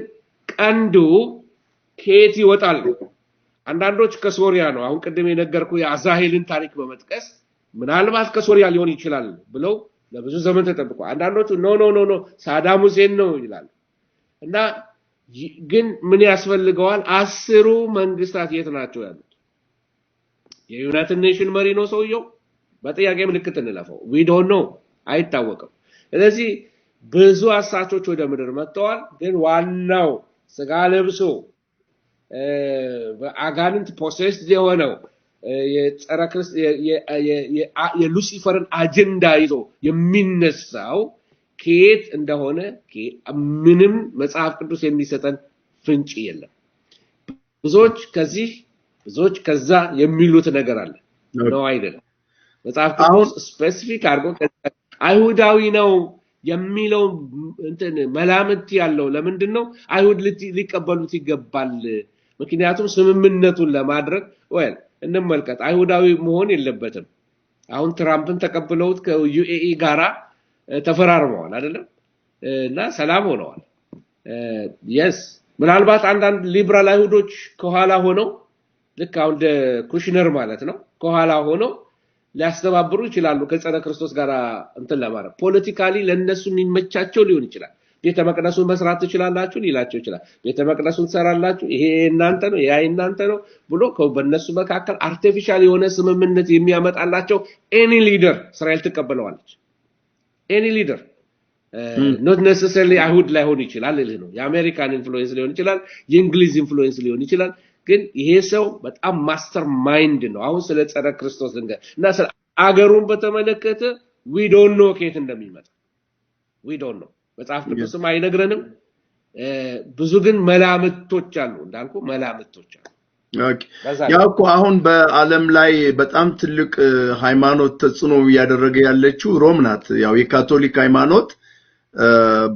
ቀንዱ ከየት ይወጣል? አንዳንዶች ከሶሪያ ነው። አሁን ቅድም የነገርኩ የአዛሄልን ታሪክ በመጥቀስ ምናልባት ከሶሪያ ሊሆን ይችላል ብለው ለብዙ ዘመን ተጠብቀው፣ አንዳንዶቹ ኖ ሳዳም ሁሴን ነው ይላል። እና ግን ምን ያስፈልገዋል? 10ሩ መንግስታት የት ናቸው ያሉት? የዩናይትድ ኔሽን መሪ ነው ሰውየው? በጥያቄ ምልክት እንለፈው። we don't know፣ አይታወቅም። ስለዚህ ብዙ አሳቾች ወደ ምድር መጥተዋል። ግን ዋናው ስጋ ለብሶ በአጋንንት ፖሴስድ የሆነው የጸረ ክርስቶስ የሉሲፈርን አጀንዳ ይዞ የሚነሳው ከየት እንደሆነ ምንም መጽሐፍ ቅዱስ የሚሰጠን ፍንጭ የለም። ብዙዎች ከዚህ ብዙዎች ከዛ የሚሉት ነገር አለ ነው አይደለም። መጽሐፍ ቅዱስ ስፔሲፊክ አድርጎ አይሁዳዊ ነው የሚለው እንትን መላምት ያለው ለምንድን ነው? አይሁድ ሊቀበሉት ይገባል። ምክንያቱም ስምምነቱን ለማድረግ እንመልከት። አይሁዳዊ መሆን የለበትም። አሁን ትራምፕን ተቀብለውት ከዩኤኢ ጋራ ተፈራርመዋል አይደለም? እና ሰላም ሆነዋል። yes ምናልባት አንዳንድ ሊበራል አይሁዶች ከኋላ ሆነው ልክ አሁን ኩሽነር ማለት ነው ከኋላ ሆነው ሊያስተባብሩ ይችላሉ ከጸረ ክርስቶስ ጋር እንትን ለማድረግ። ፖለቲካሊ ለነሱ የሚመቻቸው ሊሆን ይችላል። ቤተ መቅደሱን መስራት ትችላላችሁ ሊላቸው ይችላል። ቤተ መቅደሱን ትሰራላችሁ፣ ይሄ እናንተ ነው ያ እናንተ ነው ብሎ በእነሱ መካከል አርቲፊሻል የሆነ ስምምነት የሚያመጣላቸው ኤኒ ሊደር እስራኤል ትቀበለዋለች። ኤኒ ሊደር not necessarily አይሁድ ላይሆን ይችላል ልልህ ነው። የአሜሪካን ኢንፍሉዌንስ ሊሆን ይችላል፣ የእንግሊዝ ኢንፍሉዌንስ ሊሆን ይችላል። ግን ይሄ ሰው በጣም ማስተር ማይንድ ነው። አሁን ስለ ጸረ ክርስቶስ እና ስለ አገሩን በተመለከተ we don't know ከየት እንደሚመጣ we don't know። መጽሐፍ ቅዱስም አይነግረንም። ብዙ ግን መላምቶች አሉ፣ እንዳልኩ መላምቶች አሉ። ኦኬ ያው እኮ አሁን በአለም ላይ በጣም ትልቅ ሃይማኖት ተጽዕኖ ያደረገ ያለችው ሮም ናት። ያው የካቶሊክ ሃይማኖት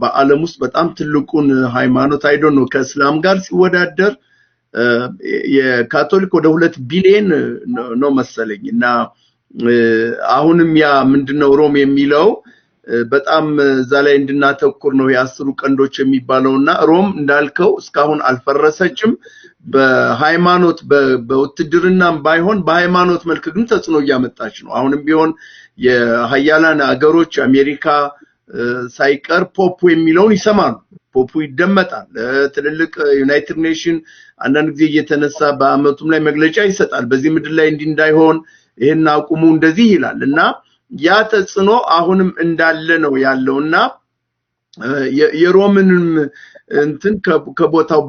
በአለም ውስጥ በጣም ትልቁን ሃይማኖት አይዶን ነው ከእስላም ጋር ሲወዳደር የካቶሊክ ወደ 2 ቢሊዮን ነው መሰለኝ። እና አሁንም ያ ምንድነው ሮም የሚለው በጣም እዛ ላይ እንድናተኩር ነው የ10ሩ ቀንዶች የሚባለውና ሮም እንዳልከው እስካሁን አልፈረሰችም። በሃይማኖት በውትድርናም ባይሆን በሃይማኖት መልክ ግን ተጽዕኖ እያመጣች ነው። አሁንም ቢሆን የሃያላን አገሮች አሜሪካ ሳይቀር ፖፕ የሚለውን ይሰማሉ። ፖፑ ይደመጣል። ትልልቅ ዩናይትድ ኔሽን አንዳንድ ጊዜ እየተነሳ በአመቱም ላይ መግለጫ ይሰጣል። በዚህ ምድር ላይ እንዲህ ይሄን አቁሙ እንደዚህ ይላል። እና ያ ተጽዕኖ አሁንም እንዳለ ነው ያለውና የሮምንም እንትን ከቦታው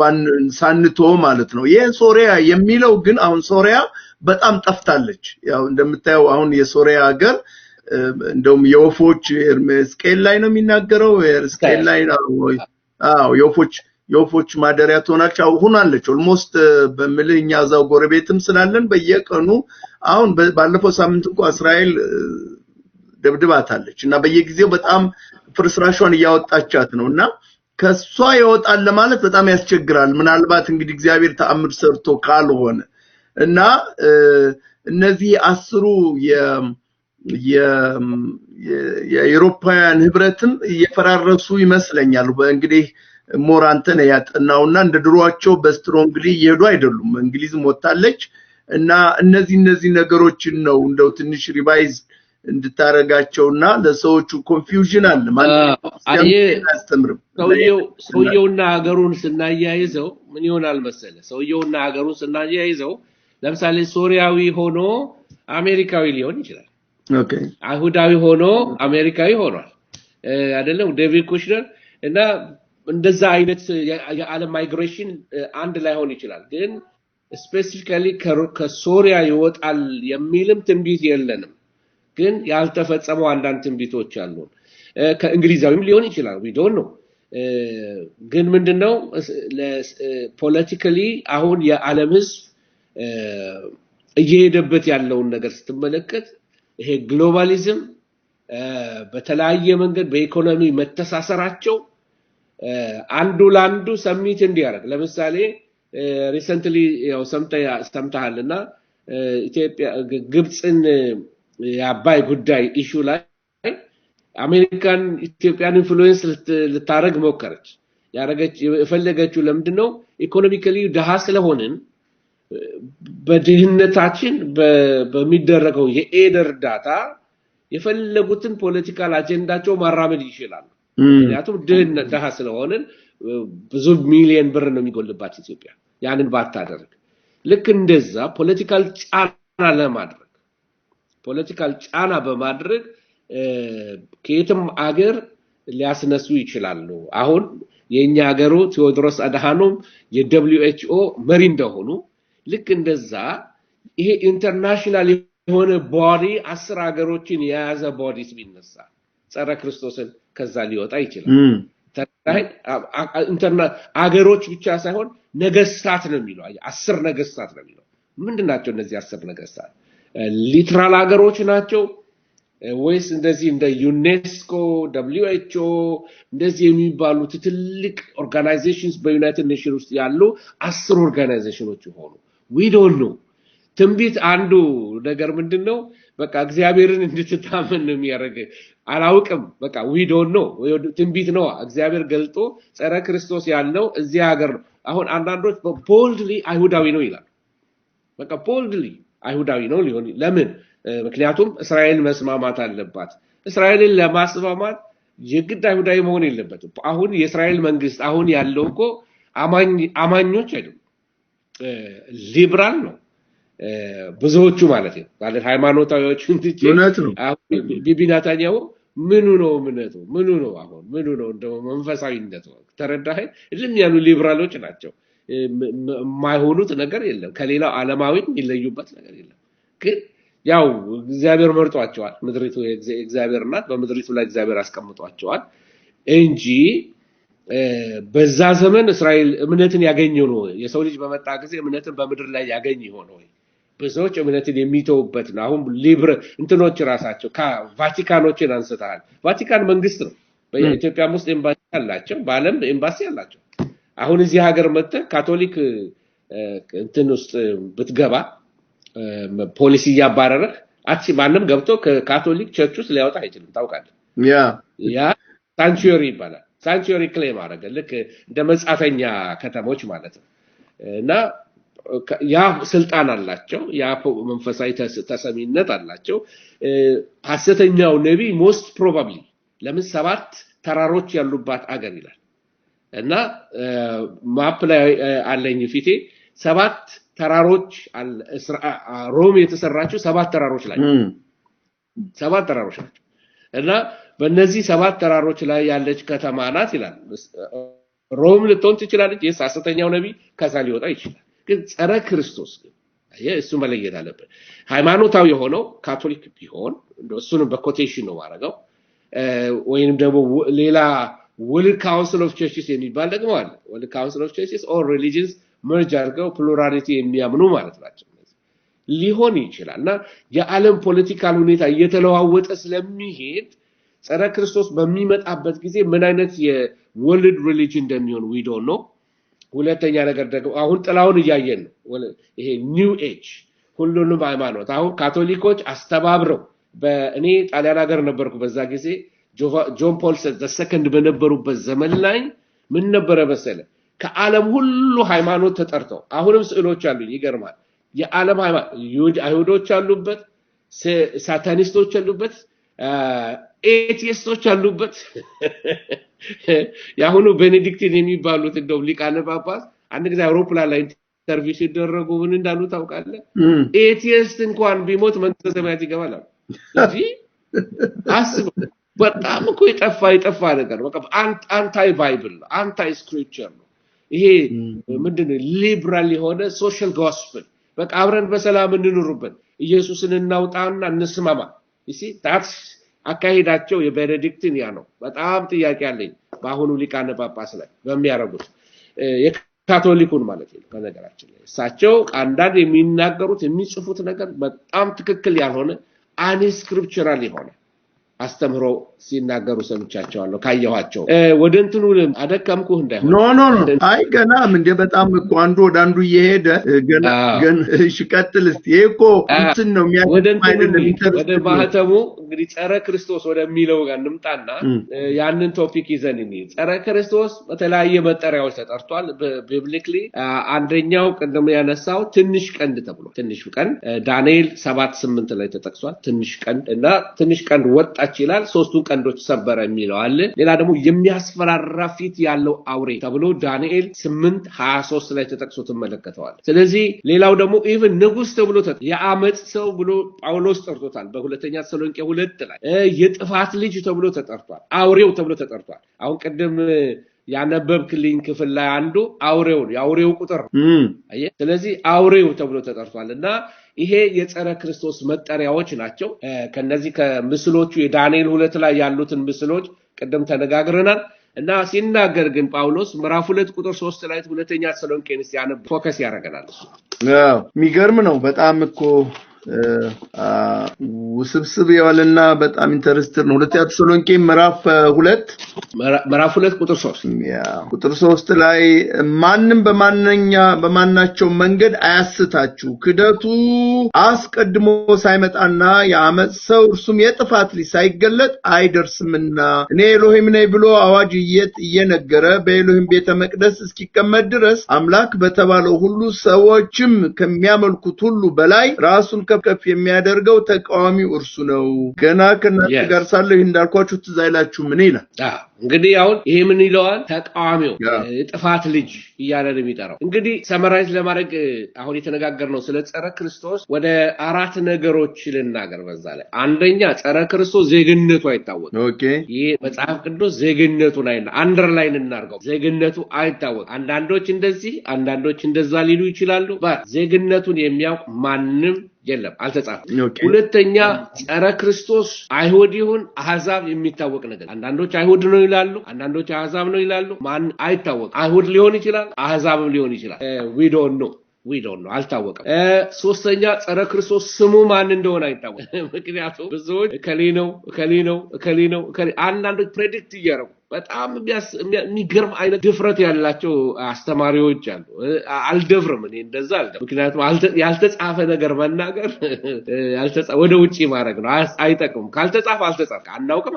ሳንቶ ማለት ነው። ይሄ ሶሪያ የሚለው ግን አሁን ሶሪያ በጣም ጠፍታለች። ያው እንደምታየው አሁን የሶሪያ ሀገር እንደውም የወፎች ስኬል ላይ ነው የሚናገረው። ስኬል ላይ ነው የወፎች ማደሪያ ትሆናለች ሆናለች። ኦልሞስት በመልኛ ዛው ጎረቤትም ስላለን በየቀኑ አሁን ባለፈው ሳምንት እንኳን እስራኤል ደብድባታለች እና በየጊዜው በጣም ፍርስራሿን እያወጣቻት ነውና ከሷ ይወጣል ለማለት በጣም ያስቸግራል። ምናልባት እንግዲህ እግዚአብሔር ተአምር ሰርቶ ካልሆነ እና እነዚህ 10ሩ የአውሮፓውያን ህብረትም እየፈራረሱ ይመስለኛል። እንግዲህ ሞራንተን ያጠናውና እንደ ድሮአቸው በስትሮንግሊ ይሄዱ አይደሉም። እንግሊዝም ወጣለች እና እነዚህ ነገሮችን ነው እንደው ትንሽ ሪቫይዝ እንድታረጋቸውና ለሰዎቹ ኮንፊውዥን አለ ማለት ያስተምርም። ሰውየውና ሀገሩን ስናያይዘው ምን ይሆናል መሰለ? ሰውየውና ሀገሩን ስናያይዘው ለምሳሌ ሶሪያዊ ሆኖ አሜሪካዊ ሊሆን ይችላል። ኦኬ አይሁዳዊ ሆኖ አሜሪካዊ ሆኗል አይደለም ዴቪድ ኩሽነር። እና እንደዛ አይነት የዓለም ማይግሬሽን አንድ ላይ ሆን ይችላል። ግን ስፔሲፊካሊ ከሶሪያ ይወጣል የሚልም ትንቢት የለንም። ግን ያልተፈጸመው አንዳንድ ትንቢቶች አሉ። ከእንግሊዛዊም ሊሆን ይችላል we don't know ግን ምንድነው ፖለቲካሊ አሁን የዓለም ህዝብ እየሄደበት ያለውን ነገር ስትመለከት ይሄ ግሎባሊዝም በተለያየ መንገድ በኢኮኖሚ መተሳሰራቸው አንዱ ላንዱ ሰሚት እንዲያደርግ ለምሳሌ ሪሰንትሊ ያው ሰምተሃልና ኢትዮጵያ ግብጽን የአባይ ጉዳይ ኢሹ ላይ አሜሪካን ኢትዮጵያን ኢንፍሉዌንስ ልታረግ ሞከረች ያረገች የፈለገችው ለምንድነው ኢኮኖሚካሊ ደሃ ስለሆነን በድህነታችን በሚደረገው የኤድ እርዳታ የፈለጉትን ፖለቲካል አጀንዳቸው ማራመድ ይችላሉ ምክንያቱም ደሃ ስለሆነን ብዙ ሚሊዮን ብር ነው የሚጎልባት ኢትዮጵያ ያንን ባታደርግ ልክ እንደዛ ፖለቲካል ጫና በማድረግ ከየትም አገር ሊያስነሱ ይችላሉ አሁን የኛ ሀገሩ ቴዎድሮስ አድሃኖም የWHO መሪ እንደሆኑ ልክ እንደዛ ይሄ ኢንተርናሽናል የሆነ ቦዲ 10 ሀገሮችን የያዘ ቦዲስ ቢነሳ ጸረ ክርስቶስን ከዛ ሊወጣ ይችላል አገሮች ብቻ ሳይሆን ነገስታት ነው የሚለው 10 ነገስታት ነው የሚለው ምንድናቸው እነዚህ 10 ነገስታት ሊትራል አገሮች ናቸው ወይስ እንደዚህ እንደ ዩኔስኮ WHO እንደዚህ የሚባሉት ትልቅ ኦርጋናይዜሽንስ በዩናይትድ ኔሽንስ ውስጥ ያሉ 10 ኦርጋናይዜሽኖች ሆኑ we don't know ትንቢት አንዱ ነገር ምንድነው በቃ እግዚአብሔርን እንድትታመን ነው የሚያደርግ አላውቅም በቃ we don't know ትንቢት ነው እግዚአብሔር ገልጦ ጸረ ክርስቶስ ያለው እዚህ ሀገር ነው አሁን አንዳንዶች boldly አይሁዳዊ ነው ይላል በቃ boldly አይሁዳዊ ነው ሊሆን ለምን ምክንያቱም እስራኤል መስማማት አለባት እስራኤልን ለማስማማት የግድ አይሁዳዊ መሆን የለበትም አሁን የእስራኤል መንግስት አሁን ያለው እኮ አማኞች አይደሉም ሊበራል ነው ብዙዎቹ ማለት ነው ማለት ሃይማኖታዊዎች እንጂ ቢቢ ናታንያሁ ምኑ ነው አሁን ምኑ ነው እንደው መንፈሳዊነት ተረዳህ እዚህም ያሉ ሊበራሎች ናቸው ማይሆኑት ነገር የለም ከሌላው ዓለማዊ የሚለዩበት ነገር የለም ግን ያው እግዚአብሔር መርጧቸዋል ምድሪቱ እግዚአብሔርና በምድሪቱ ላይ እግዚአብሔር አስቀምጧቸዋል እንጂ በዛ ዘመን እስራኤል እምነትን ያገኘው ነው የሰው ልጅ በመጣ ጊዜ እምነትን በምድር ላይ ያገኝ ይሆነው ብዙዎች እምነትን የሚተውበት ነው አሁን ሊብረ እንትኖች ራሳቸው ቫቲካኖችን አንስተሃል ቫቲካን መንግስት ነው በኢትዮጵያ ውስጥ ኤምባሲ አላቸው በአለም ኤምባሲ አላቸው አሁን እዚህ ሀገር መጥተህ ካቶሊክ እንትን ውስጥ ብትገባ ፖሊሲ ያባረረ አቺ ማንም ገብቶ ከካቶሊክ ቸርች ውስጥ ሊያወጣ አይችልም ታውቃለህ ያ ሳንቹሪ ይባላል ሳንቹሪ ክሌም አደረገ ልክ እንደ መጻፈኛ ከተሞች ማለት ነው እና ያ ስልጣን አላቸው ያ መንፈሳዊ ተሰሚነት አላቸው ሐሰተኛው ነብይ most probably ለምን 7 ተራሮች ያሉባት አገር ይላል እና ማፕ ላይ አለኝ ፊቴ 7 ተራሮች ሮም የተሰራችው 7 ተራሮች ላይ 7 ተራሮች ናቸው እና በእነዚህ 7 ተራሮች ላይ ያለች ከተማ ናት ይላል ሮም ልትሆን ትችላለች የሐሰተኛው ነብይ ከዛ ሊወጣ ይችላል ግን ጸረ ክርስቶስ እሱ መለየት አለበት ሃይማኖታዊ የሆነው ካቶሊክ ቢሆን እሱን በኮቴሽን ነው ማረጋው ወይንም ደግሞ ሌላ World Council of Churches የሚባል ደግሞ አለ World Council of Churches all religions merge አድርገው ፕሉራሊቲ የሚያምኑ ማለት ናቸው ሊሆን ይችላልና የዓለም ፖለቲካል ሁኔታ እየተለዋወጠ ስለሚሄድ ጸረ ክርስቶስ በሚመጣበት ጊዜ ምን አይነት የወርልድ ሪሊጅን እንደሚሆን we don't know ሁለተኛ ነገር ደግሞ አሁን ጥላውን ያያየን ነው ይሄ ኒው ኤጅ ሁሉንም ሃይማኖት አሁን ካቶሊኮች አስተባብረው በእኔ ጣሊያን ሀገር ነበርኩ በዛ ጊዜ ጆን ፖል II በነበሩበት ዘመን ላይ ምን ነበረ መሰለ ከዓለም ሁሉ ሃይማኖት ተጠርተው አሁንም ስዕሎች አሉኝ ይገርማል የዓለም ሃይማኖት አይሁዶች አሉበት ሳታኒስቶች አሉበት ኤቲስቶች አሉበት ያሁኑ ቤኔዲክቲን የሚባሉት እንደው ሊቃነ ጳጳስ አንድ ጊዜ አውሮፕላን ላይ ኢንተርቪው ሲደረጉ ምን እንዳሉ ታውቃለህ ኤቲስት እንኳን ቢሞት መንግስተ ሰማያት ይገባል እንጂ አስብ በጣም እኮ ይጠፋ ነገር በቃ አንታይ ባይብል አንታይ ስክሪፕቸር ነው ይሄ ምንድነው ሊበራል የሆነ ሶሻል ጎስፔል በቃ አብረን በሰላም እንኑርበት ኢየሱስን እናውጣና እንስማማ you see that's አካሄዳቸው የቤኔዲክትን ያ ነው። በጣም ጥያቄ አለኝ በአሁኑ ሊቃነ ጳጳስ ላይ በሚያረጉት የካቶሊኩን ማለት ነው። በነገራችን ላይ እሳቸው አንዳንድ የሚናገሩት የሚጽፉት ነገር በጣም ትክክል ያልሆነ አንስክሪፕቸራል የሆነ አስተምሮ ሲናገሩ ሰምቻቸዋለሁ ካየኋቸው። ወደ እንትኑ አደከምኩህ እንዳይሆን ኖ አይ ገና እንደ በጣም እኮ አንዱ ወደ አንዱ እየሄደ ገና እሺ ቀጥል እስቲ። ይሄ እኮ እንትን ነው ወደ ማህተሙ እንግዲህ ጸረ ክርስቶስ ወደሚለው ጋር እንምጣና ያንን ቶፒክ ይዘን እንሂድ። ጸረ ክርስቶስ በተለያየ መጠሪያዎች ተጠርቷል ቢብሊካሊ። አንደኛው ቀደም ያነሳው ትንሽ ቀንድ ተብሎ ትንሽ ቀንድ ዳንኤል 7:8 ላይ ተጠቅሷል። ትንሽ ቀንድ እና ትንሽ ቀንድ ወጣች ይላል። ሶስቱን ቀንዶች ሰበረ የሚለው አለ። ሌላ ደግሞ የሚያስፈራራ ፊት ያለው አውሬ ተብሎ ዳንኤል 8:23 ላይ ተጠቅሶ ተመለከተዋል። ስለዚህ ሌላው ደግሞ ኢቭን ንጉስ ተብሎ የአመጽ ሰው ብሎ ጳውሎስ ጠርቶታል በሁለተኛ ተሰሎንቄ 2 ላይ። የጥፋት ልጅ ተብሎ ተጠርቷል። አውሬው ተብሎ ተጠርቷል። አሁን ቀደም ያነበብክልኝ ክፍል ላይ አንዱ የአውሬው ቁጥር አየ። ስለዚህ አውሬው ተብሎ ተጠርቷልና ይሄ የጸረ ክርስቶስ መጠሪያዎች ናቸው። ከነዚህ ከምስሎቹ የዳንኤል 2 ላይ ያሉትን ምስሎች ቀደም ተነጋግረናል እና ሲናገር ግን ጳውሎስ ምዕራፍ 2 ቁጥር 3 ላይ ሁለተኛ ተሰሎንቄን ሲያነብ ፎከስ ያደርጋል። የሚገርም ነው በጣም እኮ ውስብስብ ያለና በጣም ኢንተረስቲንግ ነው። ሁለተኛ ተሰሎንቄ ምዕራፍ 2 ቁጥር 3 ቁጥር 3 ላይ ማንም በማናቸው መንገድ አያስታችሁ ክደቱ አስቀድሞ ሳይመጣና የአመጽ ሰው እርሱም የጥፋት ልጅ ሳይገለጥ አይደርስምና እኔ ኤሎሂም ነኝ ብሎ አዋጅ እየነገረ በኤሎሂም ቤተ መቅደስ እስኪቀመጥ ድረስ አምላክ በተባለው ሁሉ ሰዎችም ከሚያመልኩት ሁሉ በላይ ራሱን ከፍ የሚያደርገው ተቃዋሚው እርሱ ነው። ገና ከናንተ ጋር ሳለሁ እንዳልኳችሁ ትዝ አይላችሁ ምን ይላል? እንግዲህ አሁን ይሄ ምን ይለዋል? ተቃዋሚው የጥፋት ልጅ እያለ ነው የሚጠራው። እንግዲህ ሰመራይዝ ለማድረግ አሁን የተነጋገርነው ስለ ጸረ ክርስቶስ ወደ 4 ነገሮች ልናገር በዛ ላይ። አንደኛ ጸረ ክርስቶስ ዜግነቱ አይታወቅም። ይሄ መጽሐፍ ቅዱስ ዜግነቱን አንደርላይን እናርገው። ዜግነቱ አይታወቅም። አንዳንዶች እንደዚህ አንዳንዶች እንደዛ ሊሉ ይችላሉ። ዜግነቱን የሚያውቅ ማንም የለም፣ አልተጻፈም። ሁለተኛ ጸረ ክርስቶስ አይሁድ ይሁን አህዛብ የሚታወቅ ነገር። አንዳንዶች አይሁድ ነው ይላሉ፣ አንዳንዶች አህዛብ ነው ይላሉ። ማን አይታወቅም። አይሁድ ሊሆን ይችላል፣ አህዛብም ሊሆን ይችላል። we don't know አልታወቀም። ሶስተኛ ጸረ ክርስቶስ ስሙ ማን እንደሆነ አይታወቅም። ምክንያቱም ብዙዎች ከሌ ነው አንዳንዶች ፕሬዲክት እያደረጉ በጣም የሚገርም አይነት ድፍረት ያላቸው አስተማሪዎች አሉ። አልደፍርም እኔ እንደዛ አልደፍርም። ምክንያቱም ያልተጻፈ ነገር መናገር ወደ ውጪ ማድረግ ነው፣ አይጠቅምም። ካልተጻፈ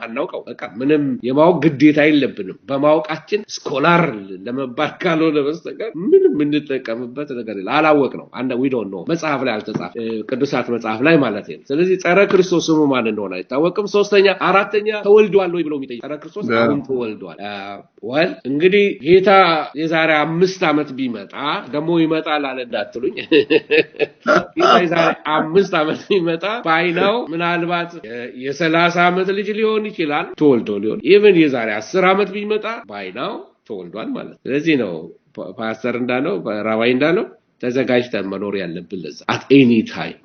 አናውቀው በቃ ምንም የማወቅ ግዴታ የለብንም። በማወቃችን ስኮላር ለመባል ካልሆነ በስተቀር ምንም እንጠቀምበት ነገር የለም። አላወቅ ነው we don't know መጽሐፍ ላይ አልተጻፈ ቅዱሳት መጽሐፍ ላይ ማለት ነው። ስለዚህ ጸረ ክርስቶስ ስሙ ማን እንደሆነ አይታወቅም። አራተኛ ተወልዷል ወይ ብለው የሚጠይቅ ጸረ ክርስቶስ አሁን ተወልዷል። እንግዲህ ጌታ የዛሬ 5 ዓመት ቢመጣ ደግሞ ይመጣል አለ እንዳትሉኝ። ጌታ የዛሬ 5 ዓመት ቢመጣ ባይናው ምናልባት የ30 ዓመት ልጅ ሊሆን ይችላል ተወልዶ ሊሆን። ኢቭን የዛሬ 10 ዓመት ቢመጣ ባይናው ተወልዷል ማለት። ስለዚህ ነው ፓስተር እንዳለው ራባይ እንዳለው ተዘጋጅተን መኖር ያለብን ለዛ at any time